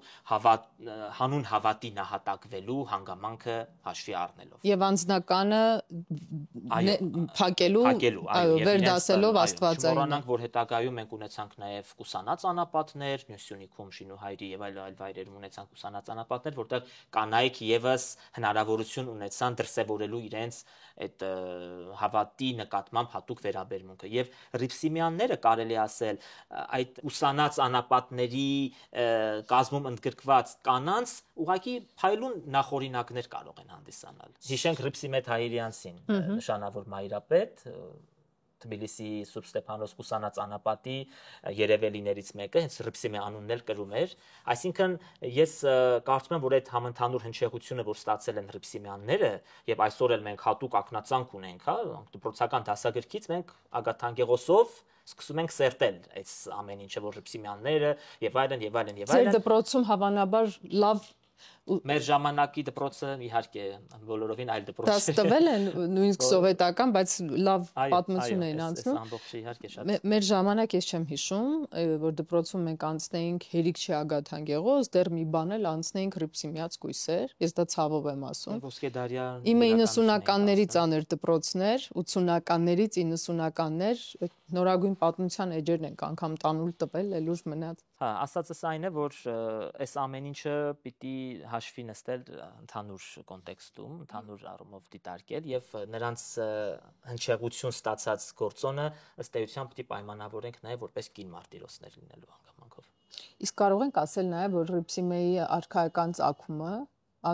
հանուն հավատի նահատակվելու հանգամանքը հաշվի առնելով։ Եվ անձնականը փակելու, վերդասելով Աստվածային։ Չմոռանանք, որ հետագայում մենք ունեցանք նաև ուսանած անապատներ, Մյուսյունիքում Շինուհայրի եւ այլ վայրերում ունեցանք ուսանած անապատներ, որտեղ կանայք եւս հնարավորություն ունեցան դրսևորելու իրենց այդ հավատի նկատմամբ հատուկ վերաբերմունքը եւ Հռիփսիմյանները կարելի ասել այդ ուսանած անապատների կազմում ընդգրկված կանանց ուղղակի փայլուն նախօրինակներ կարող են հանդիսանալ։ Հիշենք Հռիփսիմե Թահիրյանցին, նշանավոր մայրապետ, Թբիլիսի Սուրբ Ստեփանոս ուսանած անապատի երևելիներից մեկը, հենց Հռիփսիմե անունն էլ կրում էր, այսինքն ես կարծում եմ, որ այդ համընդհանուր հնչեղությունը, որ ստացել են Հռիփսիմյանները, եւ այսօր էլ մենք հատուկ ակնածանք ունենք, հա, դպրոցական դասագրքից մենք Ագաթանկեղոսով սկսում ենք սերտել այս ամեն ինչը, որ Հռիփսիմյանները եւ այլն եւ այլն եւ այլն։ Ձեր դպրոցում հավանաբար լավ Մեր ժամանակի դպրոցը իհարկե բոլորովին այլ դպրոց է։ Դա տվել են նույնիսկ սովետական, բայց լավ պատմություն էին անցնում։ Ամբողջը իհարկե շատ։ Մեր ժամանակ ես չեմ հիշում, որ դպրոցում մենք անցնեինք Հերիքչի Ագաթանկեղոս, դեռ մի բան էլ անցնեինք Հռիփսիմյաց կույսեր։ Ես դա ցավով եմ ասում։ Ոսկեդարյան Իմը 90-ականներից աներ դպրոցներ, 80-ականներից 90-ականներ, նորագույն պատմության էջերն ենք անգամ տանուլ տվել, էլ ուժ մնաց։ Հա, ասածս այն է, որ այս ամեն ինչը պիտի հաշվի նստել ընդհանուր կոնտեքստում, ընդհանուր առումով դիտարկել եւ նրանց հնչեղություն ստացած գործոնը ըստ էության պիտի պայմանավորենք նաեւ որպես կին մարտիրոսներ լինելու հանգամանքով։ Իսկ կարող ենք ասել նաեւ, որ Հռիփսիմեի արքայական ծագումը,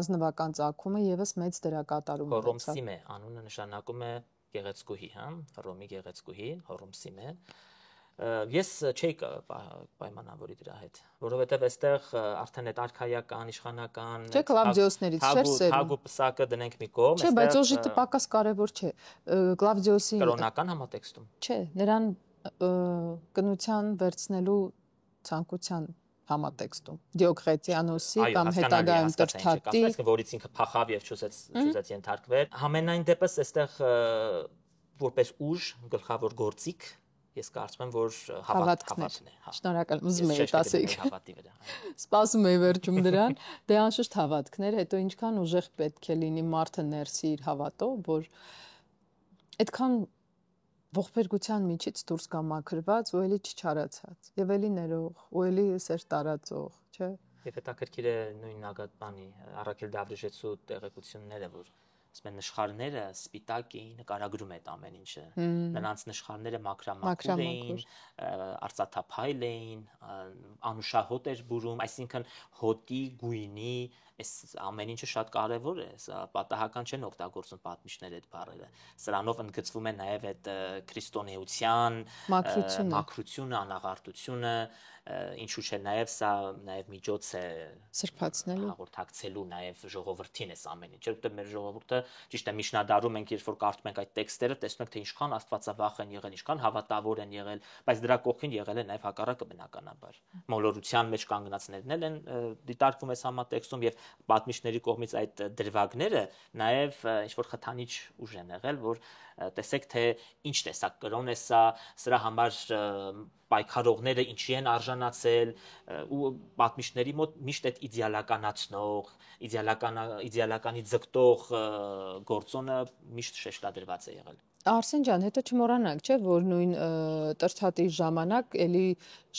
ազնվական ծագումը եւս մեծ դերակատարում ունեցավ։ Հռոմսիմե անունը նշանակում է գեղեցկուհի, հա, Հռոմի գեղեցկուհի, Հռոմսիմե։ Ես չէի պայմանավորի դրա հետ, որովհետև այստեղ արդեն այդ արքայական, իշխանական, չէ, Կլավդիոսներից չէր սերում։ Թագու պսակը դնենք մի կողմ, չէ, բայց օժիտը պակաս կարևոր չէ։ Կլավդիոսի կրոնական համատեքստում։ Չէ, նրան կնության վերցնելու ցանկության համատեքստում Դիոկլետիանոսի կամ հետագայում Տրթատի, որից ինքը փախավ եւ չուզեց ենթարկվել։ Համենայն դեպս այստեղ որպես ուժ գլխավոր գործիք ես կարծում եմ, որ հավատքն է։ Շնորհակալ, ուզում եի ասեք։ Սպասում եի վերջում դրան։ Դե անշուշտ հավատքներ, հետո ինչքան ուժեղ պետք է լինի մարդը ներսի իր հավատով, որ այդքան ողբերգության միջից դուրս գա մաքրված ու էլի չչարացած, եւ էլի ներող, ու էլի սեր տարածող, չէ։ Եվ հետաքրքիր է նույն Ագատանի Առաքել Դավրիժեցու տեղեկությունները, որ ասում են նշխարները սպիտակ էին, նկարագրում այդ ամեն ինչը։ Նրանց նշխարները մաքրամաքուր էին, արծաթափայլ էին, անուշահոտ էր բուրում, այսինքն հոտի, գույնի, այս ամեն ինչը շատ կարևոր է, սա պատահական չեն օգտագործում պատմիչները այդ բառերը։ Սրանով ընդգծվում է նաև այդ քրիստոնեության մաքրությունը, անաղարտությունը, ինչու՞ չէ նաև սա նաև միջոց է սրբացնելու, հաղորդակցելու նաև ժողովրդին այս ամեն ինչը, որտեղ մեր ժողովուրդը ճիշտ է միջնադարում ենք, երբ որ կարդում ենք այդ տեքստերը, տեսնում ենք թե ինչքան աստվածավախ են եղել, ինչքան հավատավոր են եղել, բայց դրա կողքին եղել է նաև հակառակը բնականաբար։ Մոլորության մեջ կանգնածներն են դիտարկվում այս համատեքստում եւ պատմիչների կողմից այդ դրվագները նաև ինչ որ խթանիչ ուժ են եղել, որ տեսեք թե ինչ տեսակ կրոն է սա, սրա համար պայքարողները ինչի են արժանացել ու պատմիչների մոտ միշտ այդ իդեալականացնող, իդեալականի ձգտող գործոնը միշտ շեշտադրված է եղել։ Արսեն ջան, հետո չմոռանանք, չէ, որ նույն Տրթատի ժամանակ էլի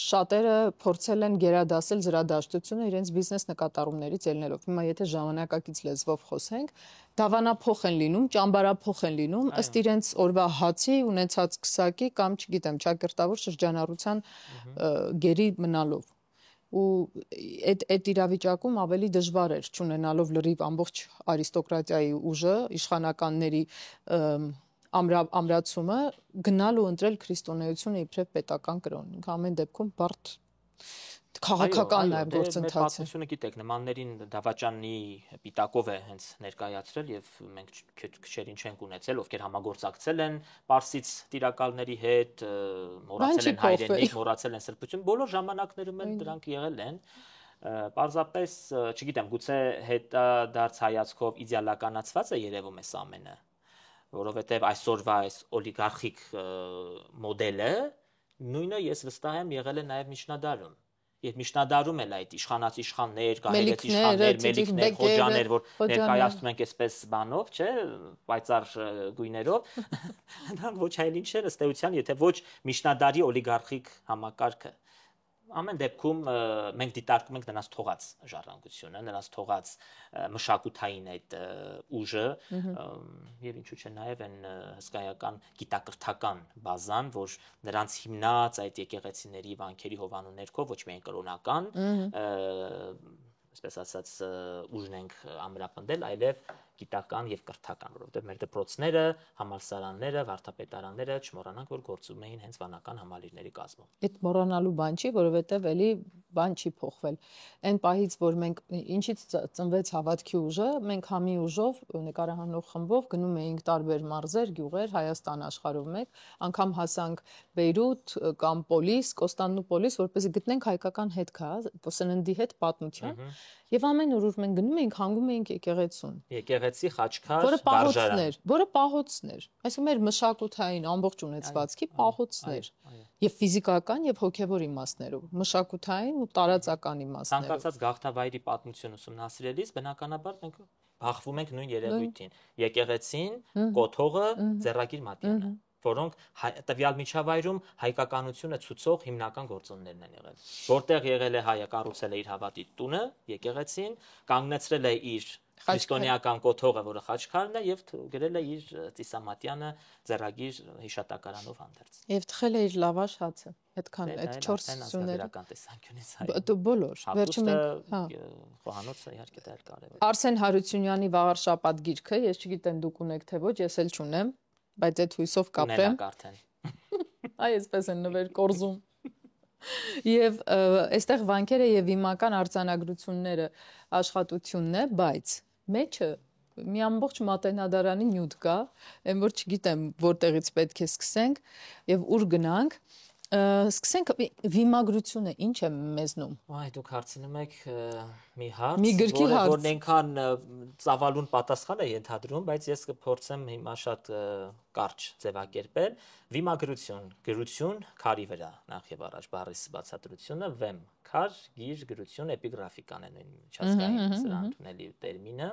շատերը փորձել են գերադասել զրադաշտությունը իրենց բիզնես նկատառումներից ելնելով։ Հիմա եթե ժամանակակից լեզվով խոսենք, դավանափոխ են լինում, ճամբարափոխ են լինում, ըստ իրենց օրվա հացի ունեցած քսակի կամ, չգիտեմ, ճակերտավոր շրջանառության գերի մնալով։ Ու այդ իրավիճակում ավելի դժվար էր չունենալով լրիվ ամբողջ արիստոկրատիայի ուժը, իշխանականների ամրացումը գնալ ու ընտրել քրիստոնեությունը իբրև պետական կրոն։ Ամեն դեպքում բարդ քաղաքական նաև գործընթաց է։ Պատմությունը գիտեք, նմաններին դավաճանի պիտակով է հենց ներկայացրել եւ մենք քչերին չենք ունեցել, ովքեր համագործակցել են Պարսից տիրակալների հետ, մոռացել են հայրենիք, մոռացել են սրբություն, բոլոր ժամանակներում էլ դրանք եղել են։ Պարզապես, չգիտեմ, գուցե հետադարձ հայացքով իդեալականացված է երևում էս ամենը, որովհետեւ այսօրվա այս օլիգարխիկ մոդելը նույնը ես վստահ եմ եղել է նաև միջնադարում։ Եվ միջնադարում էլ այդ իշխանած իշխաններ, գահելեց իշխաններ, մելիքներ, խոջաներ, որ ներկայացնում ենք այսպես բանով, չէ, պայծառ գույներով, դրանք ոչ այլ ինչ են ըստ էության, եթե ոչ միջնադարի օլիգարխիկ համակարգը։ Ամեն դեպքում մենք դիտարկում ենք նրանց թողած ժառանգությունը, նրանց թողած մշակութային այդ ուժը եւ ինչու՞ չէ նաեւ այն հսկայական գիտակրթական բազան, որ նրանց հիմնած այդ եկեղեցիների վանքերի հովանու ներքո ոչ միայն կրոնական, այսպես ասած ուժն ենք ամրապնդել, այլև գիտական եւ կրթական, որովհետեւ մեր դպրոցները, համալսարանները, վարդապետարանները չմոռանանք, որ գործում էին հենց վանական համալիրների կազմում։ Այդ մոռանալու բան չի, որովհետեւ էլի բան չի փոխվել։ Այն պահից, որ մենք ինչից ծնվեց հավատքի ուժը, մենք համի ուժով նկարահանող խմբով գնում էինք տարբեր մարզեր, գյուղեր, Հայաստան աշխարհով մեկ, անգամ հասանք Բեյրութ կամ Պոլիս, Կոստանդնուպոլիս, որպեսզի գտնենք հայկական հետք, սննդի հետ պատմություն։ Եվ ամեն օր մենք գնում էինք, հանգում էինք եկեղեցուն։ Եկեղեցի խաչքար վարժարան, որը պահոցն էր։ Այսինքն մեր մշակութային ամբողջ ունեցվածքի պահոցն էր։ Եվ ֆիզիկական եւ հոգեվոր իմաստներով, մշակութային ու տարածական իմաստներով։ Ցանկացած գաղթավայրի պատմություն ուսումնասիրելիս բնականաբար մենք բախվում ենք նույն երևույթին։ Եկեղեցին, կոթողը, ձեռագիր մատյանը, որոնք տվյալ միջավայրում հայկականությունը ցուցող հիմնական գործոններն են եղել։ Որտեղ եղել է հայը կառուցել է իր հավատի տունը, եկեղեցին, կանգնեցրել է իր քրիստոնեական կոթողը, որը խաչքարն է, եւ գրել է իր ծիսամատյանը ձեռագիր հիշատակարանով հանդերձ։ Եվ թխել է իր լավաշ հացը։ Այդքան այդ 4 սյուները տեսանկյունից հայ։ Բոլոր։ Վերջում մենք խոհանոցը իհարկե դա էլ կարևոր։ Արսեն Հարությունյանի Վաղարշապատ գիրքը, ես չգիտեմ դուք ունեք թե ոչ, ես էլ չունեմ, բայց այդ հույսով կապրեմ։ Այսպես են նվեր կորզում։ Եվ այստեղ վանքերը եւ հիմական արձանագրությունները աշխատությունն է, բայց մեջը մի ամբողջ մատենադարանի նյութ կա, այն որ չգիտեմ որտեղից պետք է սկսենք եւ ուր գնանք։ Սկսենք վիմագրությունը ինչ է մեզնում։ Այ դուք հարցնում եք մի հարց, որն այնքան ծավալուն պատասխան է ենթադրում, բայց ես կփորձեմ հիմա շատ կարճ ձևակերպել։ Վիմագրություն, գրություն, քարի վրա, նախ եւ առաջ բառի բացատրությունը, վեմ, քար, գիր, գրություն, էպիգրաֆիկան է նույն միջազգային սրա ընդունելի տերմինը։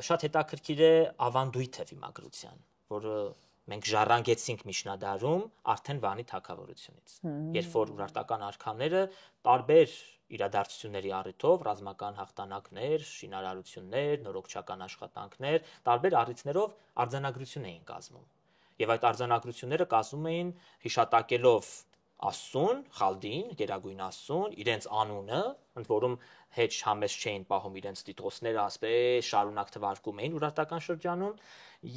Շատ հետաքրքիր է ավանդույթը վիմագրության, որը մենք ժառանգեցինք միջնադարում արդեն Վանի թագավորությունից։ Երբ որ урարտական արքաները տարբեր իրադարձությունների առիթով ռազմական հաղթանակներ, շինարարություններ, նորոգչական աշխատանքներ, տարբեր առիթներով արձանագրություն էին կազմում։ Եվ այդ արձանագրությունները կազմում էին հիշատակելով Աստծուն, Խալդին, Գերագույն Աստծուն, իրենց անունը, ընդ որում հետ համես չէին պահում իրենց տիտղոսները, ասպես շարունակ թվարկում էին урարտական շրջանում,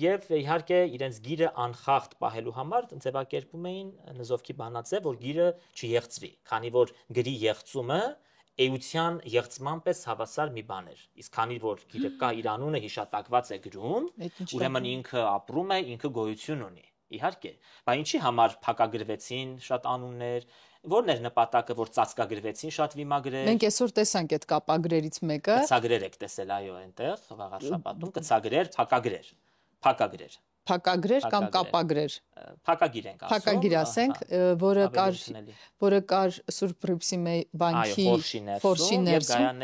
եւ իհարկե իրենց գիրը անխախտ պահելու համար ձևակերպում էին նզովքի բանաձև, որ գիրը չեղծվի, քանի որ գրի եղծումը էության եղծման պես հավասար մի բան էր։ Իսկ քանի որ գիրը կա, իր անունը հիշատակված է գրում, ուրեմն ինքը ապրում է, ինքը գոյություն ունի։ Իհարկե, բայց ինչի համար փակագրվեցին շատ անուններ, որն էր նպատակը, որ ծածկագրվեցին շատ վիմագրեր։ Մենք այսօր տեսանք այդ կապագրերից մեկը։ Կցագրեր եք տեսել, այո, այնտեղ Վաղարշապատում կցագրեր, փակագրեր, փակագրեր։ Փակագրեր կամ կապագրեր։ Փակագիր ենք ասում։ Փակագիր ասենք, որը կար Սուրբ Ռիփսիմե բանկի Ֆորշի ներսում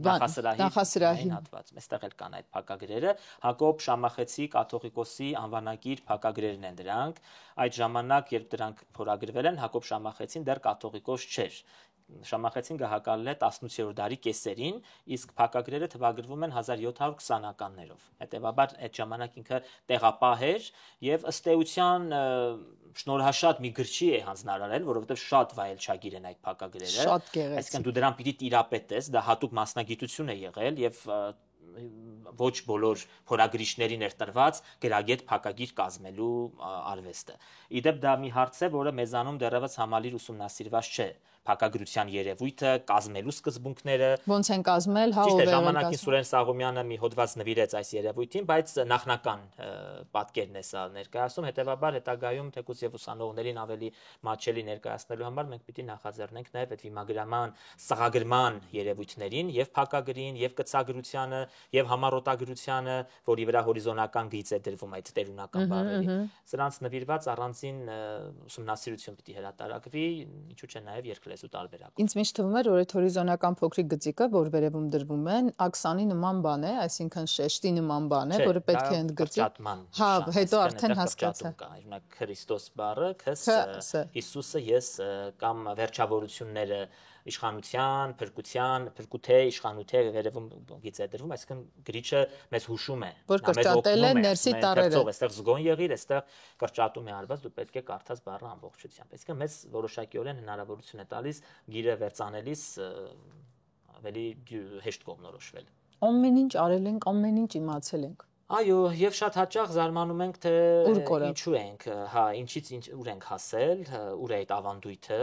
նախասրահի հատված։ Այստեղ էլ կան այդ փակագրերը։ Հակոբ Շամախեցի կաթողիկոսի անվանագիր փակագրերն են դրանք։ Այդ ժամանակ, երբ դրանք փորագրվել են, Հակոբ Շամախեցին դեռ կաթողիկոս չէր։ Շամախեցին գահակալել է 18-րդ դարի կեսերին, իսկ փակագրերը թվագրվում են 1720-ականներով։ Հետևաբար այդ ժամանակ ինքը տեղապահ էր եւ ըստ էության շնորհաշատ մի գրչի է հանձնարարել, որովհետեւ շատ վայելչագիր են այդ փակագրերը։ Շատ գեղեցիկ։ Այսինքն դու դրան պիտի տիրապետես, դա հատուկ մասնագիտություն է եղել եւ ոչ բոլոր փորագրիչներին էր տրված գրագետ փակագիր կազմելու արվեստը։ Իդեպ դա մի հարց է, որը մեզանում դեռևս համալիր ուսումնասիրված չէ։ Փակագրության երևույթը, կազմելու սկզբունքները, ոնց են կազմել, հա, ճիշտ է, ով է ժամանակին Սուրեն Սաղոմյանը մի հոդված նվիրեց այս երևույթին, բայց նախնական պատկերն է սա ներկայացում, հետեւաբար հետագայում թեկուզ եւ ուսանողներին ավելի մատչելի ներկայացնելու համար մենք պիտի նախաձեռնենք նաեւ այդ վիմագրաման սղագրման երևույթներին եւ փակագրին եւ կցագրությանը եւ համառոտագրությանը, որի վրա հորիզոնական գիծ է դրվում այդ տերունական բառերի, սրանց նվիրված առանձին ուսումնասիրություն պիտի հրատարակվի, ինչու՞ չէ նաեւ երկլեզու տարբերակում։ Ինձ միշտ թվում էր, որ այդ հորիզոնական փոքրիկ գծիկը, որ վերևում դրվում են, աքսանի նման բան է, այսինքն շեշտի նման բան է, որը պետք է ընդգծի։ Հա, հետո արդեն հասկացա։ Օրինակ Քրիստոս բառը, քս Հիսուսը, ես կամ վերջավորությունները իշխանության, փրկության, իշխանութե վերևում գիծ է դրվում, այսինքն գրիչը մեզ հուշում է, որ կրճատել է ներսի տառերը։ Այստեղ զգոն եղիր, այստեղ կրճատում է արված, դու պետք է կարդաս բառը ամբողջությամբ։ Այսինքն մեզ որոշակիորեն հնարավորություն է տալիս գիրը վերծանելիս ավելի հեշտ կողմնորոշվել։ Ամեն ինչ արել ենք, ամեն ինչ իմացել ենք։ Այո, եւ շատ հաճախ զարմանում ենք, թե ինչու ենք, հա, ինչից ուր ենք հասել, ուր է այդ ավանդույթը,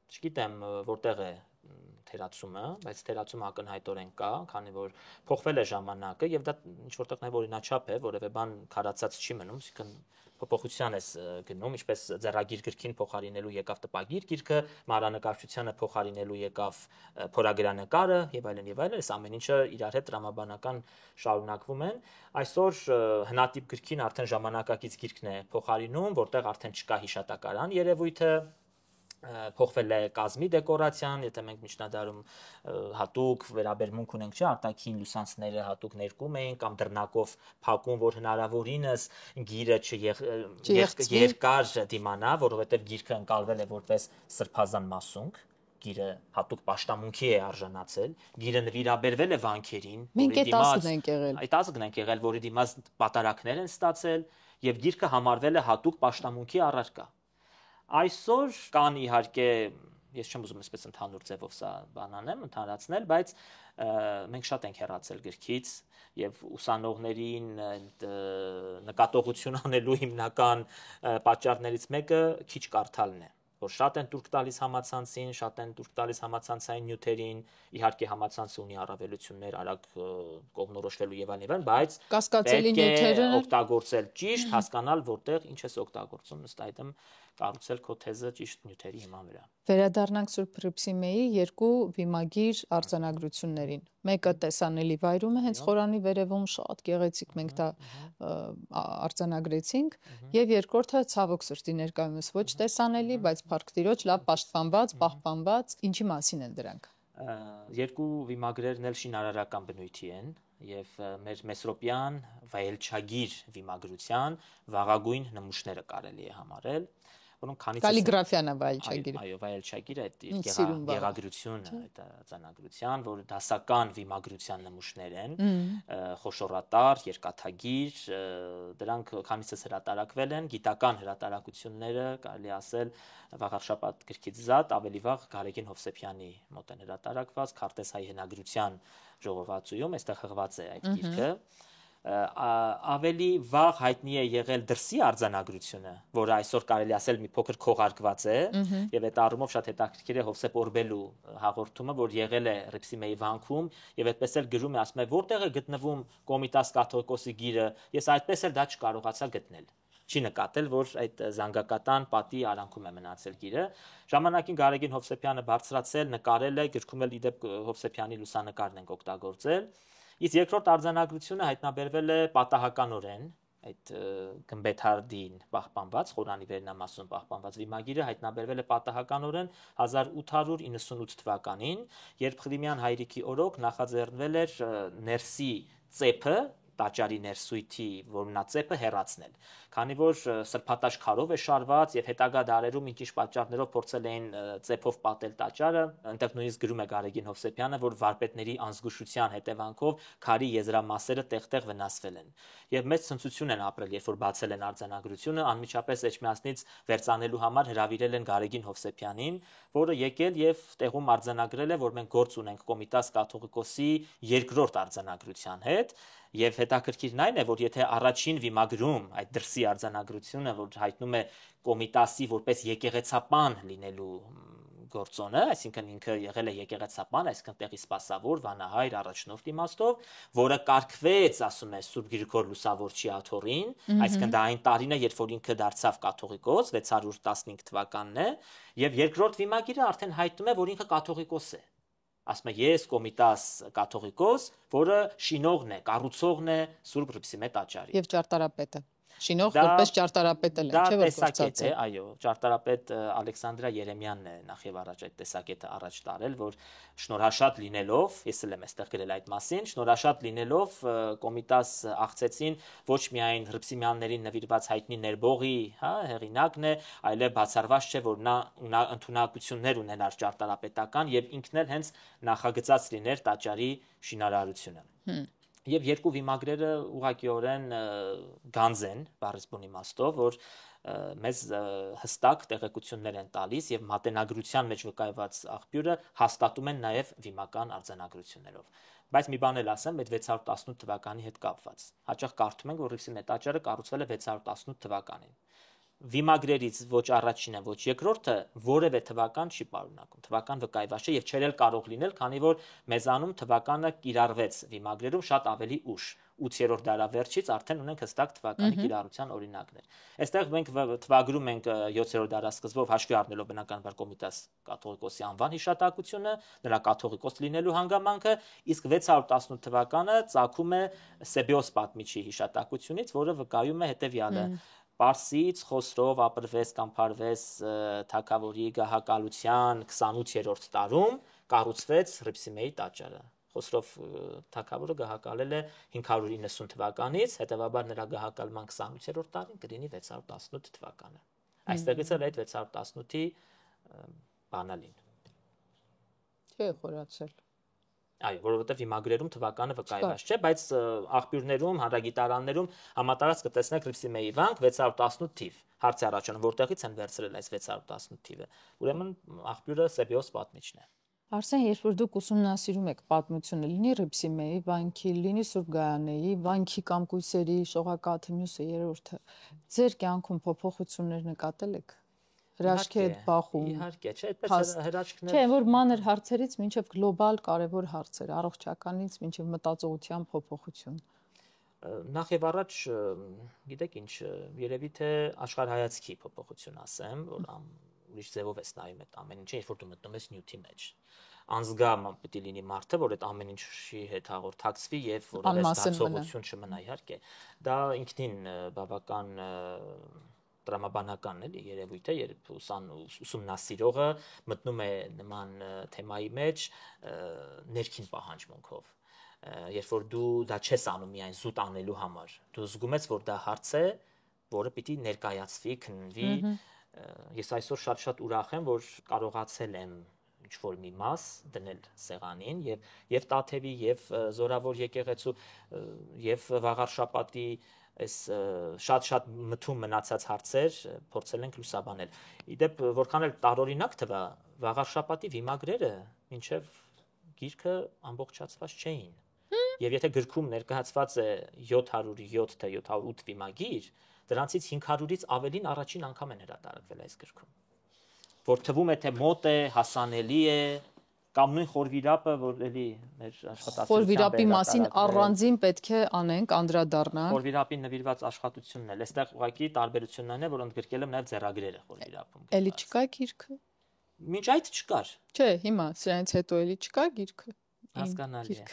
չգիտեմ որտեղ է թերացումը, բայց թերացումը ակնհայտորեն կա, քանի որ փոխվել է ժամանակը եւ դա ինչ որտեղ նաեւ օրինաչափ է, որևէ բան քարացած չի մնում, այսինքն փոփոխության է գնում, ինչպես ձեռագիր գրքին փոխարինելու եկավ տպագիր գիրքը, մանրանկարչությանը փոխարինելու եկավ փորագրանկարը եւ այլն, այս ամեն ինչը իրար հետ տրամաբանական շարունակվում են։ Այսօր հնատիպ գրքին արդեն ժամանակակից գիրքն է փոխարինում, որտեղ արդեն չկա հիշատակարան երևույթը, փոխվել է կազմի դեկորացիան, եթե մենք միջնադարում հատուկ վերաբերմունք ունենք, չէ, արտաքին լուսանցները հատուկ ներկում էին կամ դռնակով փակում, որ հնարավորինս գիրը երկար դիմանա, որովհետև գիրքը ընկալվել է որպես սրբազան մասունք, գիրը հատուկ պաշտամունքի է արժանացել, գիրը նվիրաբերվել է վանքերին, որի դիմաց ենք եղել, այդ ազգն ենք եղել, որի դիմաց պատարակներ են ստացել եւ գիրքը համարվել է հատուկ պաշտամունքի առարկա։ Այսօր կան իհարկե, ես չեմ ուզում այսպես ընդհանուր ձևով սա բանանեմ, ընդհանրացնել, բայց մենք շատ ենք հեռացել գրքից եւ ուսանողներին նկատողություն անելու հիմնական պատճառներից մեկը քիչ կարդալն է, որ շատ են տուրք տալիս համացանցին, շատ են տուրք տալիս համացանցային նյութերին, իհարկե համացանցը ունի առավելություններ, արագ կողմնորոշվելու եւ այլն, բայց կասկածելի նյութերը օգտագործել ճիշտ, հասկանալ որտեղ ինչ ես օգտագործում, ըստ այդմ կառուցել քո թեզը ճիշտ նյութերի հիման վրա։ Վերադառնանք Սուրբ Հռիփսիմեի երկու վիմագիր արձանագրություններին։ Մեկը տեսանելի վայրում է, հենց խորանի վերևում շատ գեղեցիկ մենք դա արձանագրեցինք, եւ երկրորդը ցավոք սրտի ներկայումս ոչ տեսանելի, բայց Փառք Տիրոջ լավ պաշտպանված, պահպանված, ինչի մասին են դրանք։ Երկու վիմագրերն էլ շինարարական բնույթի են եւ մեր մեսրոպյան վայելչագիր վիմագրության վաղագույն նմուշները կարելի է համարել, որոնք քանից կալիգրաֆիան է վայելչագիրը։ Այո, վայելչագիրը այդ գեղագրությունը, այդ արձանագրության, որ դասական վիմագրության նմուշներ են, խոշորատար, երկաթագիր, դրանք քանիցս հրատարակվել են, գիտական հրատարակությունները, կարելի ասել, Վաղարշապատ գրքից զատ, ավելի վաղ Գարեգին Հովսեփյանի մոտ են հրատարակված, Քարտեզ հայ հնագրության ժողովածուում, այստեղ հղված է այդ գիրքը։ Ավելի վաղ հայտնի է եղել դրսի արձանագրությունը, որը այսօր կարելի ասել մի փոքր քողարկված է, եւ այդ առումով շատ հետաքրքիր է Հովսեփ Օրբելու հաղորդումը, որ եղել է Հռիփսիմեի վանքում եւ այդպես էլ գրում է, ասում է, որտեղ է գտնվում Կոմիտաս կաթողիկոսի գիրը, ես այդպես էլ դա չկարողացա գտնել։ Չի նկատել, որ այդ զանգակատան պատի արանքում է մնացել գիրը։ Ժամանակին Գարեգին Հովսեփյանը բարձրացել, նկարել է, գրքում էլ իդեպ Հովսեփյանի լուսանկարն ենք օգտագործել։ Իսկ երկրորդ արձանագրությունը հայտնաբերվել է պատահականորեն, այդ գմբեթարդին պահպանված, Խորանի վերնամասում պահպանված վիմագիրը հայտնաբերվել է պատահականորեն 1898 թվականին, երբ Խրիմյան հայրիկի օրոք նախաձեռնվել էր ներսի ծեփը, տաճարի ներսույթի որմնաձեփը հեռացնել, քանի որ սրբատաշ քարով է շարված եւ հետագա դարերում ինչ պատճառներով փորձել էին ծեփով պատել տաճարը, այնտեղ նույնիսկ գրում է Գարեգին Հովսեփյանը, որ վարպետների անզգուշության հետևանքով քարի եզրամասերը տեղ-տեղ վնասվել են։ Եվ մեծ ցնծություն են ապրել, երբ որ բացել են արձանագրությունը, անմիջապես Էջմիածնից վերցանելու համար հրավիրել են Գարեգին Հովսեփյանին, որը եկել եւ տեղում արձանագրել է, որ մենք գործ ունենք Կոմիտաս կաթողիկոսի երկրորդ արձանագրության հետ, եւ հետաքրքիրն այն է, որ եթե առաջին վիմագրում այդ դրսի արձանագրությունը, որ հայտնում է Կոմիտասի որպես եկեղեցապան լինելու գործոնը, այսինքն ինքը եղել է եկեղեցապան, այսինքն տեղի սպասավոր, վանահայր, առաջնորդ իմաստով, որը կարգվեց, ասում է Սուրբ Գրիգոր Լուսավորչի աթոռին, այսինքն դա այն տարին է, երբ որ ինքը դարձավ կաթողիկոս, 615 թվականն է, եւ երկրորդ վիմագիրը արդեն հայտնում է, որ ինքը կաթողիկոս է։ Ասում է ես Կոմիտաս կաթողիկոս, որը շինողն է, կառուցողն է Սուրբ Հռիփսիմե տաճարի։ Եվ ճարտարապետը։ Շինող որպես ճարտարապետ էլ է, չէ՞ որ տեսակետ է, այո, ճարտարապետ Ալեքսանդրա Երեմյանն է նախ եւ առաջ այդ տեսակետը առաջ տարել, որ շնորհաշատ լինելով, ես էլ եմ այստեղ գրել այդ մասին, շնորհաշատ լինելով Կոմիտաս աղցեցին ոչ միայն հռիփսիմյաններին նվիրված հայտնի Ներբողի, հա, հեղինակն է, այլև բացառված չէ, որ նա ընդունակություններ ունենար ճարտարապետական եւ ինքն էլ հենց նախագծած լիներ տաճարի շինարարությունը։ Եվ երկու վիմագրերը ուղղակիորեն գանձ են, բառսբուն իմաստով, որ մեզ հստակ տեղեկություններ են տալիս եւ մատենագրության մեջ վկայված աղբյուրը հաստատում են նաեւ վիմական արձանագրություններով։ Բայց մի բան էլ ասեմ, այդ 618 թվականի հետ կապված։ Հաճախ կարդում ենք, որ Հռիփսիմե տաճարը կառուցվել է 618 թվականին։ Վիմագրերից ոչ առաջինը, ոչ երկրորդը որևէ թվական չի պարունակում, թվական վկայված չէ եւ չէր էլ կարող լինել, քանի որ մեզանում թվականը կիրառվեց վիմագրերում շատ ավելի ուշ, 8-րդ դարավերջից արդեն ունենք հստակ թվականի կիրառության օրինակներ։ Այստեղ մենք թվագրում ենք 7-րդ դարասկզբով հաշվի առնելով բնականաբար Կոմիտաս կաթողիկոսի անվան հիշատակությունը, նրա կաթողիկոս լինելու հանգամանքը, իսկ 618 թվականը ծագում է Սեբեոս պատմիչի հիշատակությունից, որը վկայում է հետեւյալը. Պարսից Խոսրով ապրվեց կամ փարվեց թագավորի գահակալության 28-րդ տարում կառուցվեց Հռիփսիմեի տաճարը։ Խոսրով թագավորը գահակալել է 590 թվականից, հետևաբար նրա գահակալման 28-րդ տարին կլինի 618 թվականը։ Այստեղից էլ այդ 618-ի բանալին։ Չէ, խորացել։ Այո, որովհետև վիմագրերում թվականը վկայված չէ, բայց աղբյուրներում, հանրագիտարաններում համատարած կտեսնեք Հռիփսիմեի վանք 618 թիվ։ Հարց է առաջանում, որտեղից են վերցրել այս 618 թիվը։ Ուրեմն աղբյուրը Սեբեոս պատմիչն է։ Արսեն, երբ որ դուք ուսումնասիրում եք պատմությունը, լինի Հռիփսիմեի վանքի, լինի Սուրբ Գայանեի վանքի կամ կույսերի, Շողակաթը, մյուսը երրորդը, ձեր կյանքում փոփոխություններ նկատել եք։ Հրաշքի հետ բախում։ Իհարկե, չէ, այդպես հրաշքներ։ Չէ, որ մանր հարցերից մինչև գլոբալ կարևոր հարցեր, առողջականից մինչև մտածողության փոփոխություն։ Նախ եւ առաջ, գիտեք ինչ, երևի թե աշխարհայացքի փոփոխություն ասեմ, որ ուրիշ ձևով ես նայում այդ ամեն ինչը, երբ որ դու մտնում ես նյութի մեջ։ Անզգամ պետք է լինի մարդը, որ այդ ամեն ինչի հետ հաղորդակցվի եւ որևէ զգացողություն չմնա, իհարկե։ Դա ինքնին բավական տրամաբանական էլի երևույթ է, երբ ուսումնասիրողը մտնում է նման թեմայի մեջ ներքին պահանջմունքով, երբ որ դու դա չես անում միայն զուտ անելու համար, դու զգում ես, որ դա հարց է, որը պիտի ներկայացվի, քննվի։ Ես այսօր շատ ուրախ եմ, որ կարողացել եմ ինչ-որ մի մաս դնել սեղանին եւ Տաթևի, եւ Զորավոր եկեղեցու, եւ Վաղարշապատի այս շատ մթում մնացած հարցեր փորձել ենք լուսաբանել։ Իդեպ որքան էլ տարօրինակ թվա, Վաղարշապատի վիմագրերը մինչև գիրքը ամբողջացված չէին։ Եվ եթե գրքում ներկայացված է 707 թե 708 վիմագիր, դրանցից 500-ից ավելին առաջին անգամ են հրատարակվել այս գրքում։ Որ թվում է թե մոտ է, հասանելի է, կամ նույն խորվիրապը, որ էլի մեր աշխատասիրության խորվիրապի մասին առանձին պետք է անենք, անդրադառնանք։ Խորվիրապին նվիրված աշխատությունն էլ, այստեղ ուղղակի տարբերությունն այն է, որ ընդգրկել եմ նաև ձեռագրերը խորվիրապում։ Էլի չկա գիրքը։ Մինչ այդ չկար։ Չէ, հիմա սրանից հետո էլի չկա գիրքը։ Հասկանալի է։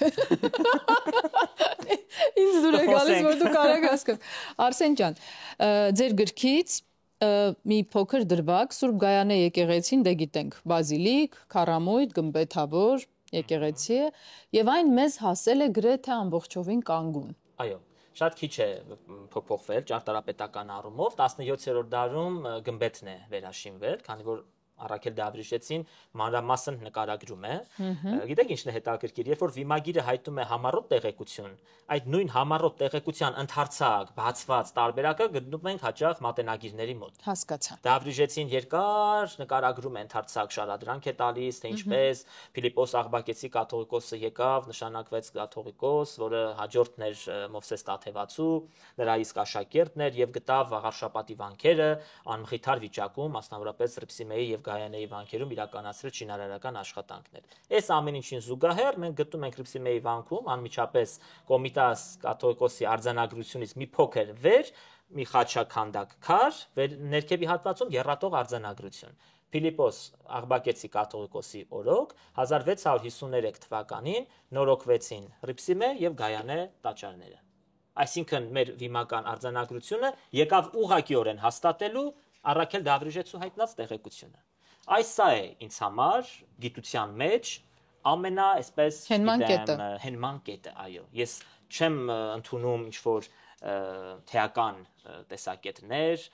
Ինձ դուր է գալիս, որ դու կարող հասկանաս։ Արսեն ջան, ձեր գրքից մի փոքր դրվագ Սուրբ Գայանե եկեղեցին, դե գիտենք, բազիլիկ, քարամույթ, գմբեթավոր եկեղեցի է, եւ այն մեզ հասել է գրեթե ամբողջովին կանգուն։ Այո, շատ քիչ է փոփոխվել ճարտարապետական առումով 17-րդ դարում գմբեթն է վերաշինվել, քանի որ Առաքել Դավրիշեցին մանրամասն նկարագրում է։ Գիտեք ինչն է հետաքրքիր, երբ որ վիմագիրը հայտնում է համառոտ տեղեկություն, այդ նույն համառոտ տեղեկության ընդարձակ, բացված տարբերակը գտնում ենք հաճախ մատենագիրների մոտ։ Հասկացա։ Դավրիշեցին երկար նկարագրում է ընդարձակ շարադրանք է տալիս, թե ինչպես Փիլիպոս Աղբակեցի կաթողիկոսը եկավ, նշանակվեց կաթողիկոս, որը հաջորդն էր Մովսես Տաթևացու, նրա իսկ աշակերտն էր եւ գտավ Վաղարշապատի վանքերը անմխիթար վիճակում, մասնավորապես Ռիփսիմեի եւ Գայանեի վանքերում իրականացրել շինարարական աշխատանքներ։ Այս ամեն ինչին զուգահեռ մենք գտնում ենք Ռիփսիմեի վանքում անմիջապես Կոմիտաս կաթողիկոսի արձանագրությունից մի փոքր վեր մի խաչականդակ քար, ներքևի հատվածում եռատող արձանագրություն։ Փիլիպոս Աղբակեցի կաթողիկոսի օրոք 1653 թվականին նորոգվեցին Ռիփսիմե եւ Գայանե տաճարները։ Այսինքն մեր վիմական արձանագրությունը եկավ ուղղակիորեն հաստատելու Առաքել Դավրիշեցու հայտնած տեղեկությունը։ Այս սա է ինձ համար գիտության մեջ ամենա, այսպես հենման կետը, այո։ Ես չեմ ընդունում ինչ-որ թեական տեսակետներ,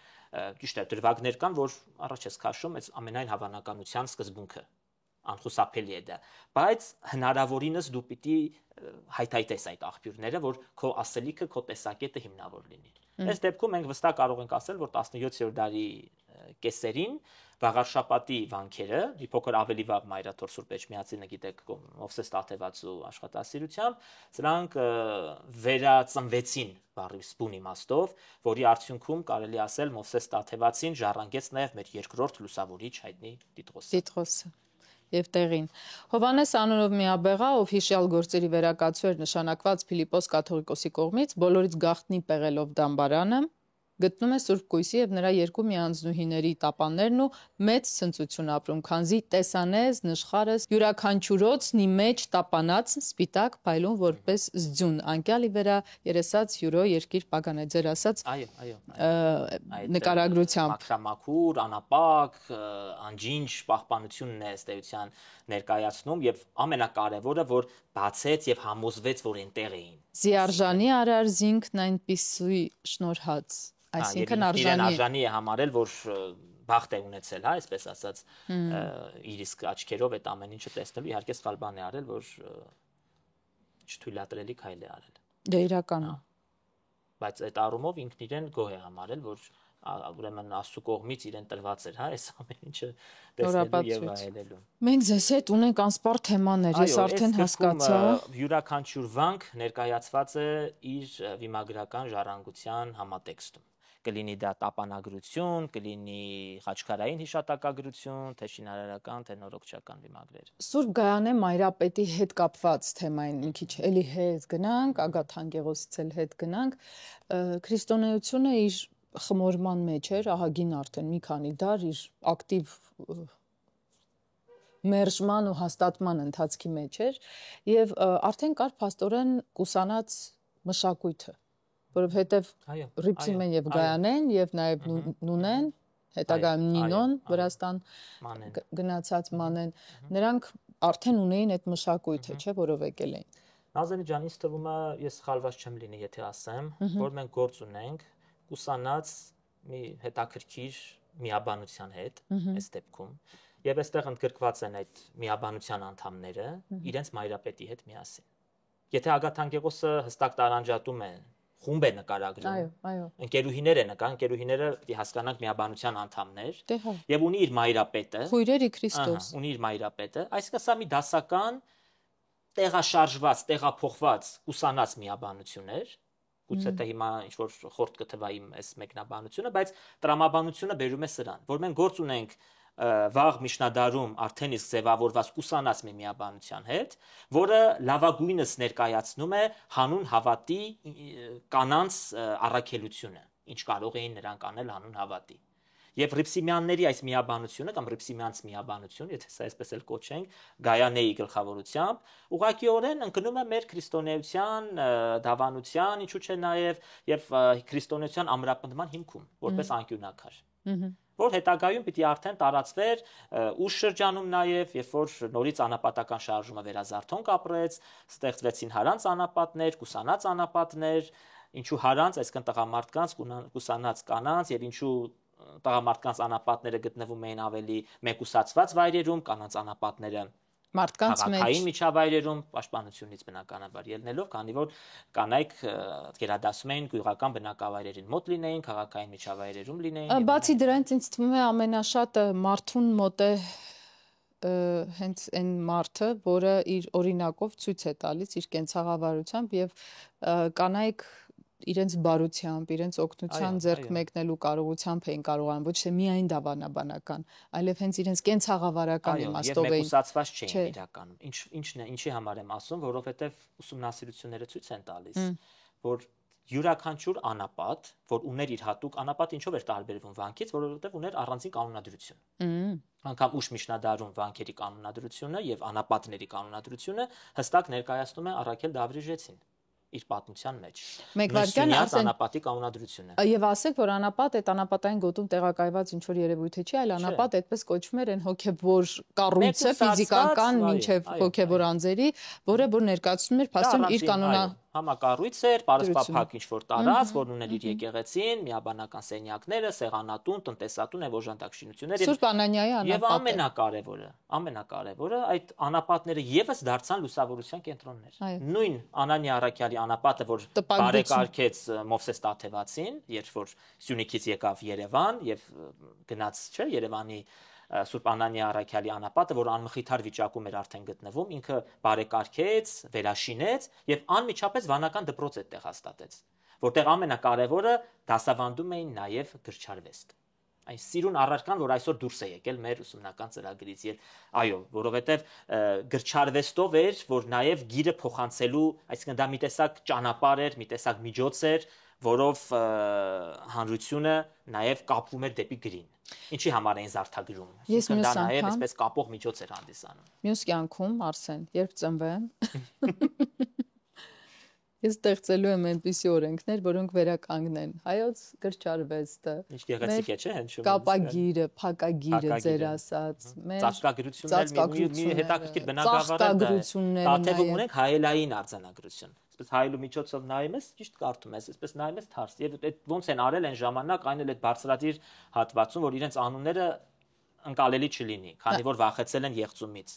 ճիշտ է, դրվագներ կան, որ առաջ ես քաշում, այս ամենայն հավանականության սկզբունքը անխուսափելի է դա, բայց հնարավորինս դու պիտի հայթայթես այդ աղբյուրները, որ քո ասելիքը, քո տեսակետը հիմնավոր լինի։ Այս դեպքում մենք վստահ կարող ենք ասել, որ 17-րդ դարի կեսերին Վաղարշապատի վանքերը, մի փոքր ավելի վաղ Մայրաթոր Սուրբ Էջմիածինը, գիտեք, Մովսես Տաթևացու աշխատասիրությամբ, սրանք վերածնվեցին բառի սպուն իմաստով, որի արդյունքում կարելի ասել Մովսես Տաթևացին ժառանգեց նաև մեր երկրորդ լուսավորիչ հայտնի Տիտղոսը։ Եվ տեղին Հովհաննես անունով մի աբեղա, ով հիշյալ գործերի վերակացու էր նշանակված Փիլիպոս կաթողիկոսի կողմից, բոլորից գաղտնի պեղելով դամբարանը, գտնում է Սուրբ Կույսի եւ նրա երկու միանձնուհիների տապաններն ու մեծ ցնծություն ապրում, քանզի տեսանես նշխարս յուրաքանչյուրոցնի մեջ տապանած սպիտակ փայլուն որպես զձյուն, անկյալի վրա երեսած յուրո երկիր պագանե ձեր ասած նկարագրությամբ մաքրամաքուր, անապակ, անջինջ պահպանությունն է ըստեյության ներկայացնում եւ ամենակարևորը, որ բացեց եւ համոզվեց, որ այնտեղ էին։ Զիարժանի արարզինքն այնպիսի շնորհած, այսինքն արժանի է համարել, որ բախտ է ունեցել, հա, այսպես ասած, իր իսկ աչքերով այդ ամեն ինչը տեսնելու, իհարկե սխալ բան է արել, որ չթույլատրելի քայլ է արել։ Դե իրականում։ Բայց այդ առումով ինքն իրեն գոհ է համարել, որ ուրեմն Աստծո կողմից իրեն տրված էր, հա, այս ամեն ինչը տեսնելու եւ այլելու։ Մենք ձեզ հետ ունենք անսպառ թեմաներ, ես արդեն հասկացա։ Յուրաքանչյուր վանք ներկայացված է իր վիմագրական ժառանգության համատեքստում։ Կլինի դա տապանագրություն, կլինի խաչքարային հիշատակագրություն, թե շինարարական, թե նորոգչական վիմագրեր։ Սուրբ Գայանե Մայրապետի հետ կապված թեմային մի քիչ էլի հետ գնանք, Ագաթ Անգեղոսից էլ հետ գնանք։ Քրիստոնեությունը իր խմորման մեջ էր, ահագին արդեն մի քանի դար իր ակտիվ մերժման ու հաստատման ընթացքի մեջ էր եւ արդեն կար փաստորեն կուսանած մշակույթը, որովհետեւ Ռիփսիմեն եւ Գայանեն եւ նաեւ Նունեն, հետագայում Նինոն, Վրաստան գնացած Մանեն, նրանք արդեն ունեին այդ մշակույթը, չէ, որով եկել էին։ Նազենի ջան, ինձ թվում է, ես սխալված չեմ լինի, եթե ասեմ, որ մենք գործ ունենք կուսանած մի հետաքրքիր միաբանության հետ, այս դեպքում, եւ այստեղ ընդգրկված են այդ միաբանության անդամները իրենց Մայրապետի հետ միասին։ Եթե Ագաթ Անգեղոսը հստակ տարանջատում է, խումբ է նկարագրում, ընկերուհիներ է նկարագրում, ընկերուհիները պիտի հասկանանք միաբանության անդամներ, եւ ունի իր Մայրապետը, Քույրերի Քրիստոս, ունի իր Մայրապետը, այսինքն սա մի դասական տեղաշարժված, տեղափոխված կուսանած միաբանություն էր։ Գուցե թե հիմա ինչ որ խորտ կթվա իմ այս մեկնաբանությունը, բայց տրամաբանությունը բերում է սրան, որ մենք գործ ունենք վաղ միջնադարում արդեն իսկ ձևավորված կուսանած մի միաբանության հետ, որը լավագույնս ներկայացնում է հանուն հավատի կանանց առաքելությունը, ինչ կարող էին նրանք անել հանուն հավատի։ Եվ Ռիփսիմյանների այս միաբանությունը կամ Ռիփսիմյանց միաբանություն, եթե սա այսպես էլ կոչենք, Գայանեի գլխավորությամբ, ուղղակիորեն ընկնում է մեր քրիստոնեության դավանության, ինչու՞ չէ նաև եւ քրիստոնեության ամրապնդման հիմքում, որպես անկյունակար։ Որ հետագայում պիտի արդեն տարածվեր ուշ շրջանում նաև, երբ որ նորից անապատական շարժումը վերազարթոնք ապրեց, ստեղծվեցին հարանց անապատներ, կուսանած անապատներ, ինչու հարանց, այսինքն տղամարդկանց կուսանած կանանց եւ ինչու տղամարդկանց անապատները գտնվում էին ավելի մեկուսացված վայրերում, կանանց անապատները մարդկանց քաղաքային միջավայրերում պաշտպանությունից բնականաբար ելնելով, քանի որ կանայք գերադասում էին գյուղական բնակավայրերին մոտ լինեին, քաղաքային միջավայրերում լինեին։ Բացի դրանից ինձ թվում է ամենաշատը մարդուն մոտ է հենց այն մարդը, որը իր օրինակով ցույց է տալիս իր կենցաղավարությամբ եւ կանայք իրենց բարությամբ, իրենց օգնության ձեռք մեկնելու կարողությամբ էին կարողանում ոչ թե միայն դավանաբանական, այլև հենց իրենց կենցաղավարական իմաստով էին մեկուսացված չէին իրականում։ Ինչի համար եմ ասում, որովհետև ուսումնասիրությունները ցույց են տալիս, որ յուրաքանչյուր անապատ, որ ուներ իր հատուկ անապատ, ինչով էր տարբերվում վանքից, որովհետև ուներ առանձին կանոնադրություն։ Անկամ ուշ միջնադարում վանքերի կանոնադրությունը եւ անապատների կանոնադրությունը հստակ ներկայացնում է Առաքել Դավրիժեցին իր պատմության մեջ։ Մեկ վարքյան անապատի կանոնադրությունը։ Եվ ասեք, որ անապատ այդ անապատային գոտում տեղակայված ինչ որ երևույթ չէ, այլ անապատ այդպես կոչվում էր այն հոգեվոր կառույցը, ֆիզիկական մինչև հոգեվոր անձերի, որը որ ներկայացնում էր փաստորեն իր համակառույց էր, պարսպապակ ինչ որ տարած, որն ուներ իր եկեղեցին, միաբանական սենյակները, սեղանատուն, տնտեսատուն եւ օժանդակ շինություններ Սուրբ Անանիայի անապատը։ Եվ ամենակարևորը այդ անապատները եւս դարձան լուսավորության կենտրոններ։ Նույն Անանիա Առաքյալի անապատը, որ բարեկարգեց Մովսես Տաթևացին, երբ որ Սյունիքից եկավ Երևան եւ գնաց, չէ, Երևանի Սուրբ Անանիա Առաքյալի անապատը, որ անմխիթար վիճակում էր արդեն գտնվում, ինքը բարեկարգեց, վերաշինեց եւ անմիջապես վանական դպրոց է տեղ հաստատեց, որտեղ ամենակարևորը դասավանդում էին նաեւ գրչարվեստ։ Այս սիրուն առարկան, որ այսօր դուրս է եկել մեր ուսումնական ծրագրից, այո, որովհետեւ գրչարվեստով էր, որ նաեւ գիրը փոխանցելու, այսինքն դա մի տեսակ ճանապարհ էր, մի տեսակ միջոց էր, որով հանրությունը նաեւ կապվում էր դեպի գրին։ Ինչի համար էին զարդագրում։ Դա նաև այսպես կապող միջոց էր հանդիսանում։ Մյուս կյանքում, Արսեն, երբ ծնվեմ, ես ստեղծելու եմ այնպիսի օրենքներ, որոնք վերականգնեն հայոց գրչարվեստը։ Ինչ գեղեցիկ է, չէ՞, հնչում։ Կապագիրը, փակագիրը ձեր ասած, մեր ծածկագրություններ, մի հետաքրքիր բնագավառ է։ Տաթևում ունենք հայելային արձանագրություն։ Այսպես հայելու միջոցով նայում ես, ճիշտ կարդում ես, այսպես նայում ես թարս։ Եվ այդ ոնց են արել այն ժամանակ, այն էլ այդ բարձրադիր հատվածում, որ իրենց անունները ընկալելի չլինի, քանի որ վախեցել են եղծումից,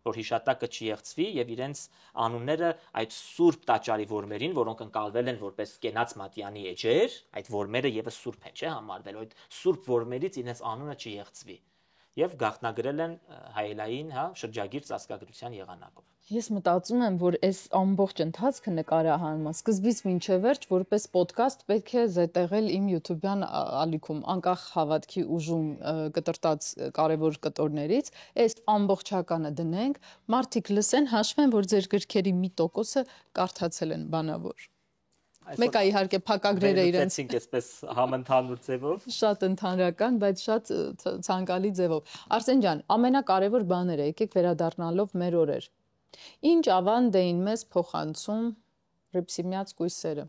որ հիշատակը չեղծվի եւ իրենց անունները այդ սուրբ տաճարի որմերին, որոնք ընկալվել են որպես Կենաց Մատյանի էջեր, այդ որմերը եւս սուրբ են, չէ՞, համարվել, այդ սուրբ որմերից իրենց անունը չեղծվի եւ գաղտնագրել են հայելային, շրջագիր ծածկագրության եղանակով։ Ես մտածում եմ, որ այս ամբողջ ընթացքը նկարահանումը սկզբից մինչև վերջ որպես ոդքասթ պետք է զետեղել իմ YouTube-յան ալիքում, անկախ հավատքի ուժում կտրտած կարևոր կտորներից, այս ամբողջականը դնենք, մարդիկ լսեն, հաշվեն, որ ձեր գրքերի մի տոկոսը կարդացել են բանավոր։ Մեկը իհարկե փակագրերը իրենց այսպես համընդհանուր ձևով, շատ ընդհանրական, բայց շատ ցանկալի ձևով։ Արսեն ջան, ամենակարևոր բաները, եկեք վերադառնալով մեր օրեր։ Ինչ ավանդ էին մեզ փոխանցում ռիփսիմյաց կույսերը։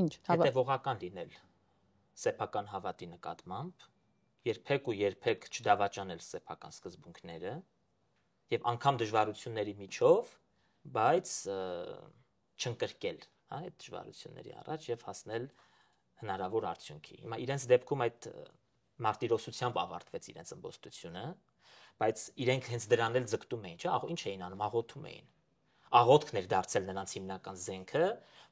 Ինչ հետևողական լինել սեփական հավատի նկատմամբ, երբեք չդավաճանել սեփական սկզբունքները եւ անգամ դժվարությունների միջով, բայց չընկրկել այդ դժվարությունների առաջ եւ հասնել հնարավոր արդյունքի։ Հիմա իրենց դեպքում այդ մարտիրոսությամբ ավարտվեց իրենց ըմբոստությունը, բայց իրենք հենց դրան էլ ձգտում էին, չէ՞, ինչ էին անում, աղոթում էին։ Աղոթքն էր դարձել նրանց հիմնական զենքը,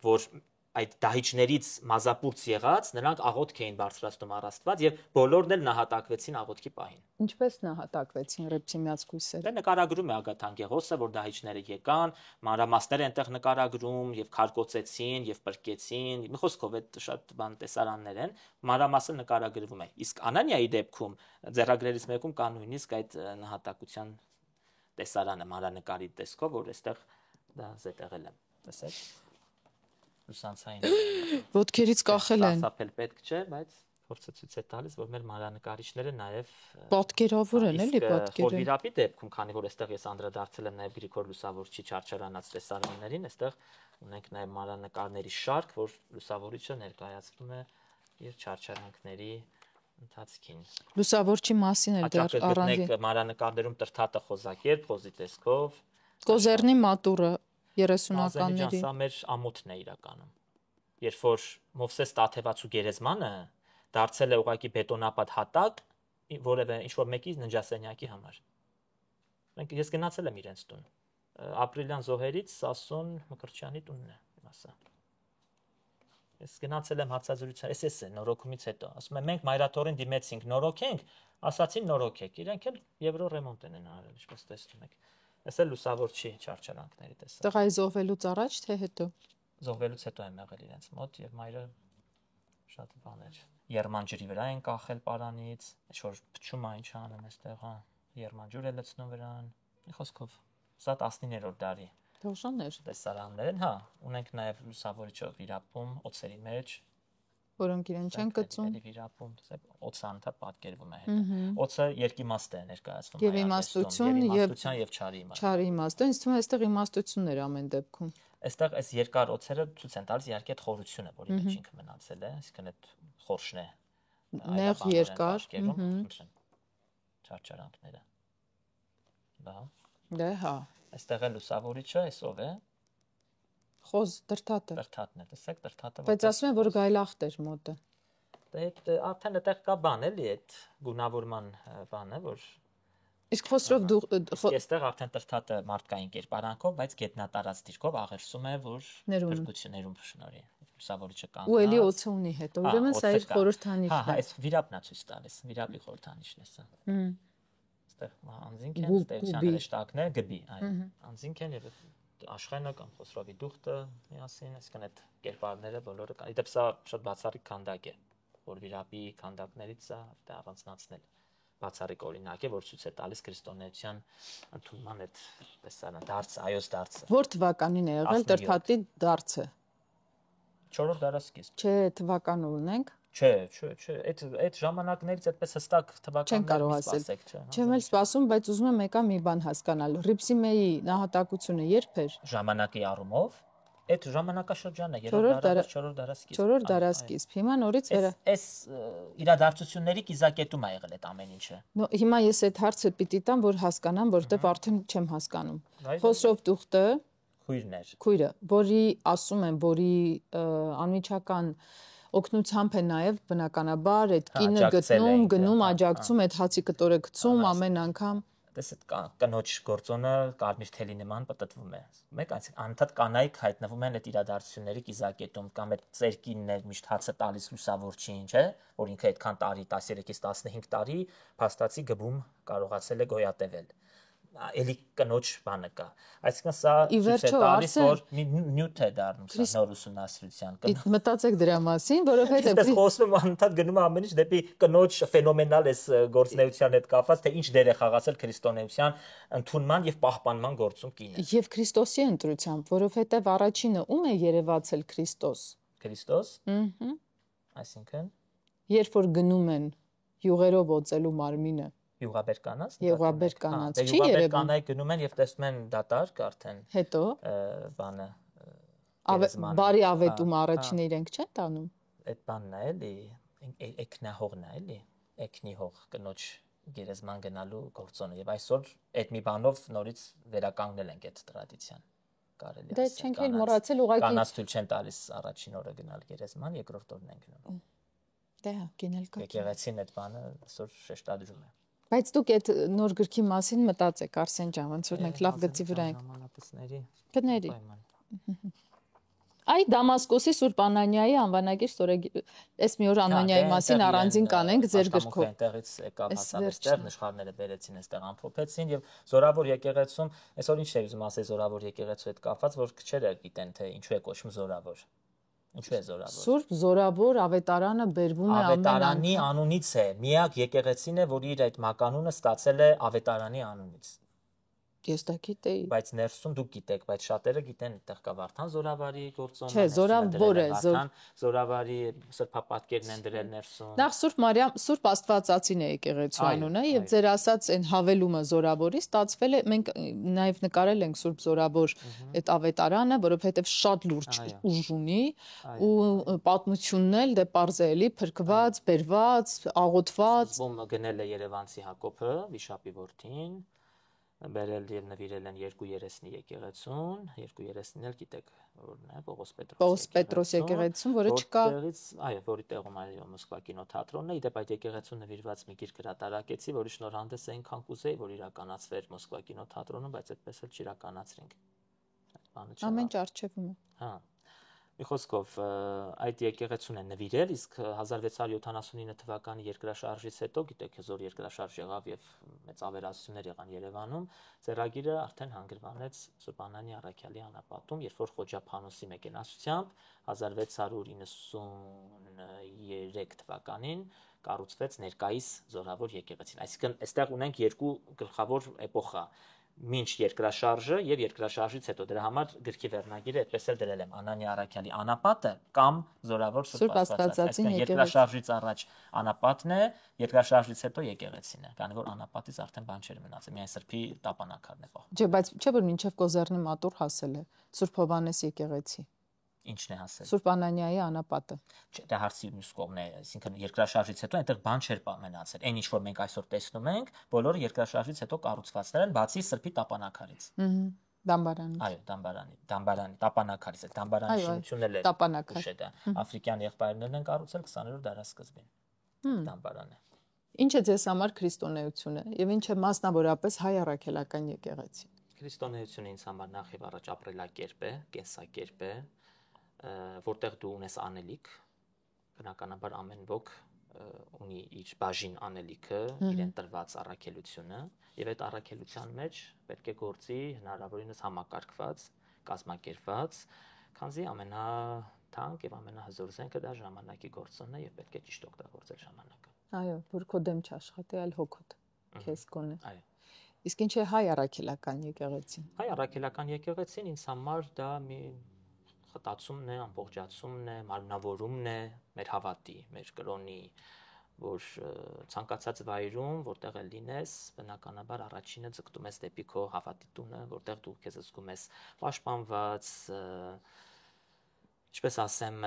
որ այդ դահիճներից մազապուրց եղած նրանք աղոթք էին բարձրացնում առ Աստված եւ բոլորն էլ նահատակվեցին աղոթքի պահին։ Ինչպես նահատակվեցին ռիփսիմյաց կույսերը։ Դա նկարագրում է Ագաթան Գեղոսը, որ դահիճները եկան, մանրամասներ այնտեղ նկարագրում եւ քարկոծեցին եւ պրկեցին։ Մի խոսքով այդ շատ բան տեսարաններ են, մանրամասը նկարագրվում է։ Իսկ Անանիայի դեպքում ձեռագրերից մեկում կա նույնիսկ այդ նահատակության տեսարանը մանրանկարի տեսքով, որ այստեղ դա զետեղել եմ, տեսեք։ Ուսանցային ոտքերից կախել են։ Սարսափել պետք չէ, բայց փորձը ցույց է տալիս, որ մեր մանրանկարիչները նաև պատկերավոր են, էլի պատկերը։ Խորվիրապի դեպքում, քանի որ այստեղ ես անդրադարձել եմ նաև Գրիգոր Լուսավորչի չարչարանած տեսարաններին, այստեղ ունենք նաև մանրանկարների շարք, որ Լուսավորիչը ներկայացնում է իր չարչարանքների ընթացքին։ Լուսավորչի մասին էլ դեռ առանձին մանրանկարներում Տրթատը խոզակերպ, խոզի տեսքով, Կոզերնի մատուրը 30-ականների։ Սա մեր ամոթն է իրականում։ երբ որ Մովսես Տաթևացու գերեզմանը դարձել է ուղղակի բետոնապատ հատակ, որևէ ինչ-որ մեկի ննջասենյակի համար։ Ես գնացել եմ իրենց տուն։ Ապրիլյան զոհերից Սասուն Մկրտչյանի տունն է, ասա։ Ես գնացել եմ հարցազրույցը, էս է նորոգումից հետո։ Ասում եմ մենք մայրաթորին դիմեցինք, նորոգենք, ասացին նորոգեք։ Իրենք էլ եվրո ռեմոնտ են արել, ինչպես տեսնում եք։ Էս էլ լուսավոր չի չարչարանքների տեսա։ Տղայի զոհվելուց առաջ թե հետո։ Զոհվելուց հետո եմ եղել իրենց մոտ եւ մայրը շատ բաներ։ Երմանջրի վրա են կախել պարանից, ինչ-որ փչում է ինչ անում այստեղ, հա, երմանջուր է լցնում վրան։ Մի խոսքով, սա 19-րդ դարի Դոշաններ տեսարաններ են, հա, ունենք նաեւ լուսավորիչով վիրապում օծերի մեջ, որոնք իրեն չեն գծում։ Վիրապում, օծը անդադ պատկերվում է հետո։ Օծը երկիմաստ է ներկայացվում Եվ իմաստություն եւ չարի իմաստ։ Չարի իմաստը, ինձ թվում է այստեղ իմաստություններ ամեն դեպքում։ Այստեղ այս երկար օծերը ցույց են տալիս իհարկե այդ խորությունը, որի մեջ ինքը մնացել է, այսինքն այդ խորշն է։ Նեղ երկար, չարչարանքները։ Բա։ Դե հա։ Այստեղ է լուսավորիչը, այսով է։ Խոզ դրթատը։ Դրթատն է, տեսեք, դրթատը։ Բայց ասում են, որ գայլախտ էր մոտը։ Դե արդեն այդտեղ կա բան էլի այդ գունավորման բանը, որ Իսկ խոսրով դու այստեղ արդեն դրթատը մարդկային կերպարանքով, բայց գետնատարած դիրքով աղերսում է, որ փրկություններում շնորհի։ Լուսավորիչը կանգնած։ Ու էլի օծը ունի հետո։ Ուրեմն սա իր խորհրդանիշն է։ Հա, այս վիրապն է ցույց տալիս, վիրապի խորհրդանիշն է սա։ Այստեղ անձինք են, ստեղծան հեշտակներ, գբի, այո, անձինք են եւ աշխենը կամ Խոսրովի դուխտը միասին, այսինքն այդ կերպարները բոլորը կան։ Իդեպ սա շատ բացառիկ քանդակ է, որ վիրապի քանդակներից սա դա առանձնացնել բացառիկ օրինակ է, որ ցույց է տալիս քրիստոնեության ընդունման այդ տեսարան դարձը, այոս դարձը։ Որ թվականին է եղել դրթատի դարձը։ 4-րդ դարասկիզբ։ Չէ, թվականը ունենք։ Չէ, այդ ժամանակներից այդպես հստակ թվականներ ասել, չէ։ Չեմ էլ սպասում, բայց ուզում եմ եկա մի բան հասկանալ։ Ռիփսիմեի նահատակությունը երբ էր։ Ժամանակի առումով այդ ժամանակաշրջանը 4-րդ դարասկիզբ։ 4-րդ դարասկիզբ։ Հիմա նորից վրա։ Այս իրադարձությունների կիզակետում է եղել այդ ամեն ինչը։ Հիմա ես այդ հարցը պիտի տամ, որ հասկանամ, որտեվ արդեն չեմ հասկանում։ Խոսրով դուխտը քույրը, որի ասում են, որի անմիջական օգնությամբ է նաև բնականաբար այդ կինը գնում, աջակցում, այդ հացի կտորը գցում ամեն անգամ։ Դες այդ կնոջ գործոնը կարմիր թելի նման պատտվում է։ Մեկ անդադ կանայք հայտնվում են այդ իրադարձությունների կիզակետում կամ այդ ծերկինն է միշտ հացը տալիս լուսավոր չի ինչ է, որ ինքը այդքան տարի 13-ից 15 տարի փաստացի գբում կարողացել է գոյատևել։ Էլի կնոջ բանը կա։ Այսինքն սա ցույց է տալիս, որ նյութ է դառնում սա նոր ուսումնասիրության կնոջ։ Մտածեք դրա մասին, որովհետև Ես խոսում եմ անդադ գնում է ամեն ինչ դեպի կնոջ ֆենոմենալ էս գործնեության հետ կապված, թե ինչ դեր է խաղացել քրիստոնեության ընդունման եւ պահպանման գործում կինը։ Եվ Քրիստոսի ընտրությամբ, որովհետև առաջինը ում է երևացել Քրիստոս։ Քրիստոս։ Այսինքն երբ որ գնում են յուղերով օծելու մարմինը Յուղաբեր կանանց։ Յուղաբեր կանանց չի երևում։ Յուղաբեր կանայք գնում են եւ տեսնում են դատարկ արդեն։ Հետո բանը բարի ավետում առաջինը իրենք չեն տանում։ Այդ բանն է էլի, էքնահողն է էլի, էքնի հող կնոջ գերեզման գնալու գործոնը եւ այսօր այդ մի բանով նորից վերականգնել ենք այդ տրադիցիան։ Կարելի է։ Դե չենք էլ մոռացել ուղղակի։ Կանանց թույլ չեն տալիս առաջին օրը գնալ գերեզման, երկրորդ օրն են գնում։ Դե հա, գինել կա։ Եկեղեցին այդ բանը այսօր շեշտադրում է։ Բայց դուք այդ նոր գրքի մասին մտածեք Արսեն ջան, ոնց որ մենք լավ գծի վրա ենք։ Կների։ Այ Դամասկոսի Սուրբ Անանիայի անվանագիր ստորագիր, այս մի օր Անանիայի մասին առանձին կանենք ձեր գրքով։ Այնտեղից եկավ հասավ այստեղ, նշխարները բերեցին այստեղ ամփոփեցին եւ զորավոր եկեղեցում, այսօր ինչ է ուզում ասել զորավոր եկեղեցու հետ կապված, որ քչերը գիտեն թե ինչու է կոչվում զորավոր։ Ինչու է զորավոր։ Սուրբ զորավոր ավետարանը բերվում է ավետարանի անունից է։ Միակ եկեղեցին է, որ իր այդ մականունը ստացել է ավետարանի անունից։ Ես դա գիտեի։ Բայց ներսում դուք գիտեք, բայց շատերը գիտեն այդտեղ կա Վարդան զորավարի գործոնը։ Չէ, զորավոր է, զորավարի սրբապատկերն են դրել ներսում։ Նախ Սուրբ Մարիամ, Սուրբ Աստվածածին է եկեղեցու անունը եւ ձեր ասած այն հավելումը զորավորի ստացվել է, մենք նաեւ նկարել ենք Սուրբ զորավոր այդ ավետարանը, որովհետեւ շատ լուրջ ուժ ունի ու պատմությունն էլ դե պարզ է էլի փրկված, բերված, աղոթված։ Ում գնել է Երևանցի Հակոբը, Վիշապի որդին, բերել եւ նվիրել են երկու երեսնի եկեղեցուն, երկու երեսնին էլ գիտեք որն է, Պողոս Պետրոս եկեղեցուն, որը չկա, այո, որի տեղում այո Մոսկվա կինոթատրոնն է, իդեպ այդ եկեղեցուն նվիրված մի գիրք հրատարակեցի, որի շնորհանդես այնքան կուզեի, որ իրականացվեր Մոսկվա կինոթատրոնում, բայց այդպես էլ չիրականացրինք։ Այդ բանը չէ։ ամեն ինչ արժևում է։ Հա։ Մի խոսքով այդ եկեղեցուն են նվիրել, իսկ 1679 թվականի երկրաշարժից հետո, գիտեք, հզոր երկրաշարժ եղավ եւ մեծ ավերածություններ եղան Երևանում, ծերագիրը արդեն հանգրվանեց Սուրբ Անանի առաքյալի անապատում, երբ որ Խոջա Փանոսի մեկենասությամբ 1693 թվականին կառուցվեց ներկայիս զորավոր եկեղեցին։ Այսինքն, այստեղ ունենք երկու գլխավոր էպոխա՝ մինչ երկրաշարժը եւ երկրաշարժից հետո, դրա համար գրքի վերնագիրը այդպես էլ դրել եմ Անանի առաքյալի անապատը կամ զորավոր Սուրբ Աստվածածին եկեղեցին։ Երկրաշարժից առաջ անապատն է, երկրաշարժից հետո եկեղեցին է, քանի որ անապատից արդեն բան չէր մնացել, միայն սրբի տապանակարն է պահում։ Չէ, բայց չէ որ մինչև Կոզերնի մատուռ հասել է Սուրբ Հովհաննես եկեղեցի։ Ինչն է հասել։ Սուրբ Անանիայի անապատը։ Չէ, դա հարցի մյուս կողմն է, այսինքն երկրաշարժից հետո այնտեղ բան չէր մնացել։ Այն ինչ որ մենք այսօր տեսնում ենք, բոլորը երկրաշարժից հետո կառուցվածքներ են, բացի սրբի տապանակարից։ Դամբարանի։ Այո, դամբարանի տապանակարից էլ դամբարանի շինությունն էլ է։ Տապանակար։ Ուշ է դա։ Աֆրիկյան եղբայրներն են կառուցել 20-րդ դարասկզբին։ Դամբարանը։ Ինչ է ձեզ համար քրիստոնեությունը եւ ինչ է մասնավորապես հայ առաքելական եկեղեցին։ Քրիստոնեությունը ինձ համար նախ եւ առաջ ապրելակերպ է, կենսակերպ է, որտեղ դու ունես անելիք, բնականաբար ամեն ոք ունի իր բաժին անելիքը, իրեն տրված առաքելությունը, եւ այդ առաքելության մեջ պետք է գործի հնարավորինս համակարգված, կազմակերպված, քանզի ամենաթանկ եւ ամենահզոր զենքը դա ժամանակի գործոնն է եւ պետք է ճիշտ օգտագործել ժամանակը։ Այո, որ քո դեմ չաշխատի, այլ հոգոտ քեզ կոնե։ Այո։ Իսկ ինչ է հայ առաքելական եկեղեցին։ Հայ առաքելական եկեղեցին ինձ համար դա մի խտացումն է, ամբողջացումն է, մարմնավորումն է մեր հավատի, մեր կրոնի, որ ցանկացած վայրում, որտեղ էլ լինես, բնականաբար առաջինը ձգտում ես դեպի քո հավատի տունը, որտեղ դու քեզ զգում ես պաշտպանված, ինչպես ասեմ,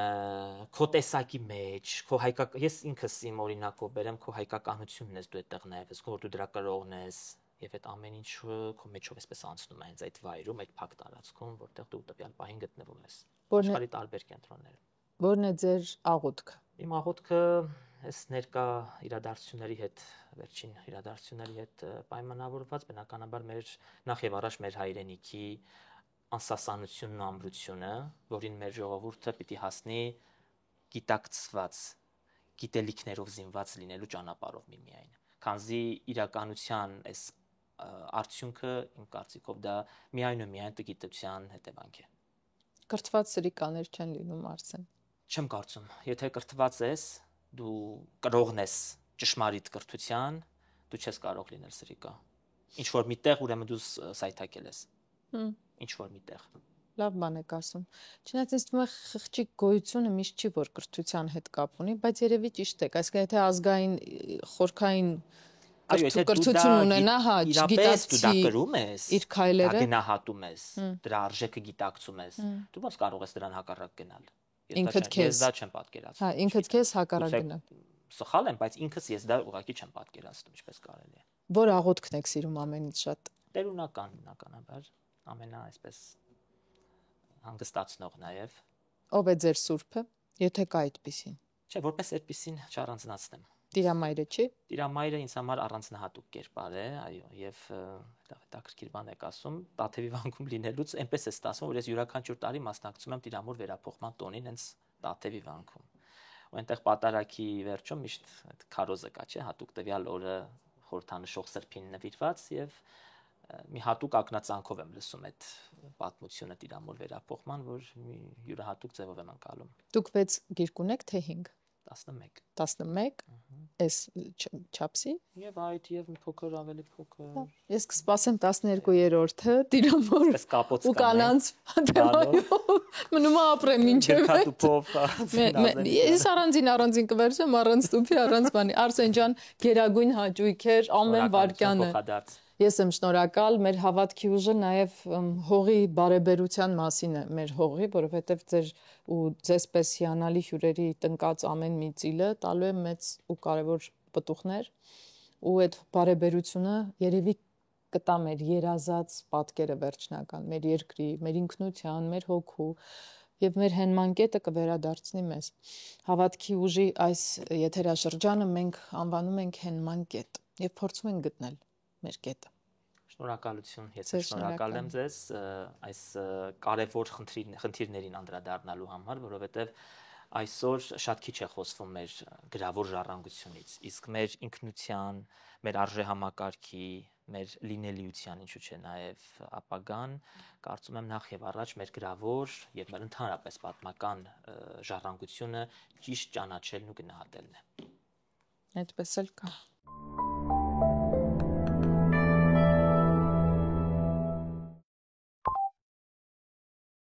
քո տեսակի մեջ, քո ես ինքս իմ օրինակով բերեմ, քո հայկականությունն ես դու այդտեղ նաև ես, որ դու դրա կրողն ես, եւ այդ ամեն ինչը քո մեջով էսպես անցնում է հենց այդ վայրում, այդ փակ տարածքում, որտեղ դու տվյալ պահին գտնվում ես։ Աշխարհի տարբեր կենտրոններում։ Որն է ձեր աղոթքը։ Իմ աղոթքը այս ներկա իրադարձությունների հետ, վերջին իրադարձությունների հետ պայմանավորված, բնականաբար մեր նախ եւ առաջ մեր հայրենիքի անսասանությունն ու ամրությունը, որին մեր ժողովուրդը պիտի հասնի գիտակցված, գիտելիքներով զինված լինելու ճանապարհով միմիայն։ Քանզի իրականության այս արդյունքը իմ կարծիքով դա միայն ու միայն տգիտության հետևանք է։ Կրթված սրիկաներ չեն լինում, Արսեն։ Չեմ կարծում, եթե կրթված ես, դու կրողն ես ճշմարիտ կրթության, դու չես կարող լինել սրիկա։ Ինչ որ միտեղ ուրեմն դու սայթակել ես։ Ինչ որ միտեղ։ Լավ բան եք ասում։ Չնայած ինձ թվում է խղճի գոյությունը միշտ չի որ կրթության հետ կապ ունի, բայց երևի ճիշտ է, այսինքն եթե ազգային խորքային կրթություն ունենա, հա, իրապես դու դա կրում ես, իր քայլերը գնահատում ես, դրա արժեքը գիտակցում ես, դու ոնց կարող ես դրան հակառակ գնալ։ Ինքդ քեզ։ Ես դա չեմ պատկերացնում։ Հա, ինքդ քեզ հակառակ գնալ։ Սխալ եմ, բայց ինքս ես դա ուղղակի չեմ պատկերացնում, ինչպես կարելի է։ Որ աղոթքն եք սիրում ամենից շատ։ Տերունական, բնականաբար, ամենա այսպես հանգստացնող նաև։ Ով է ձեր սուրբը, եթե կա այդպիսին։ Չէ, որպես այդպիսին չառանձնացնեմ։ Տիրամայրը չի։ Տիրամայրը ինձ համար առանձնահատուկ կերպար է, այո, եւ հետաքրքիր բան եք ասում, Տաթևի վանքում լինելուց այնպես է ստացվում, որ ես յուրաքանչյուր տարի մասնակցում եմ Տիրամոր վերափոխման տոնին հենց Տաթևի վանքում։ Ու այնտեղ պատարագի վերջում միշտ այդ քարոզը կա, չէ, հատուկ տվյալ օրը խորհրդանշող սրբին նվիրված եւ մի հատուկ ակնածանքով եմ լսում այդ պատմությունը Տիրամոր վերափոխման, որ մի յուրահատուկ ձևով եմ անցալում։ Դուք 6 գիրք ունեք, թե 5։ 11։ 11։ Էս չափսի։ Եվ այդ եւ մի փոքր ավելի փոքր։ Ես կսպասեմ 12-րդը Տիրամոր ու կանանց թեմայով։ Մնում ապրեմ ինչեւ։ Ես առանձին կվերցեմ, առանց տուփի, առանց բանի։ Արսեն ջան, գերագույն հաճույքեր ամեն վարքյանը։ Ես եմ շնորհակալ, մեր հավատքի ուժը նաև հողի բարեբերության մասին է, մեր հողի, որովհետև ձեզպես հիանալի հյուրերի տնկած ամեն մի ծիլը տալու է մեծ ու կարևոր պտուղներ, ու այդ բարեբերությունը երևի կտա մեր երազած պատկերը վերջնական, մեր երկրի, մեր ինքնության, մեր հոգու եւ մեր հենման կետը կվերադարձնի մեզ։ Հավատքի ուժի այս եթերաշրջանը մենք անվանում ենք հենման կետ եւ փորձում ենք գտնել մեր կետը։ Շնորհակալություն, ես շնորհակալ եմ ձեզ այս կարևոր խնդիրներին անդրադառնալու համար, որովհետեւ այսօր շատ քիչ է խոսվում մեր գրավոր ժառանգությունից, իսկ մեր ինքնության, մեր արժեհամակարգի, մեր լինելիության, ինչու՞ չէ, նաև ապագան, կարծում եմ նախ եւ առաջ մեր գրավոր եւ մեր ընդհանրապես պատմական ժառանգությունը ճիշտ ճանաչելն ու գնահատելն է։ Այդպես էլ կա։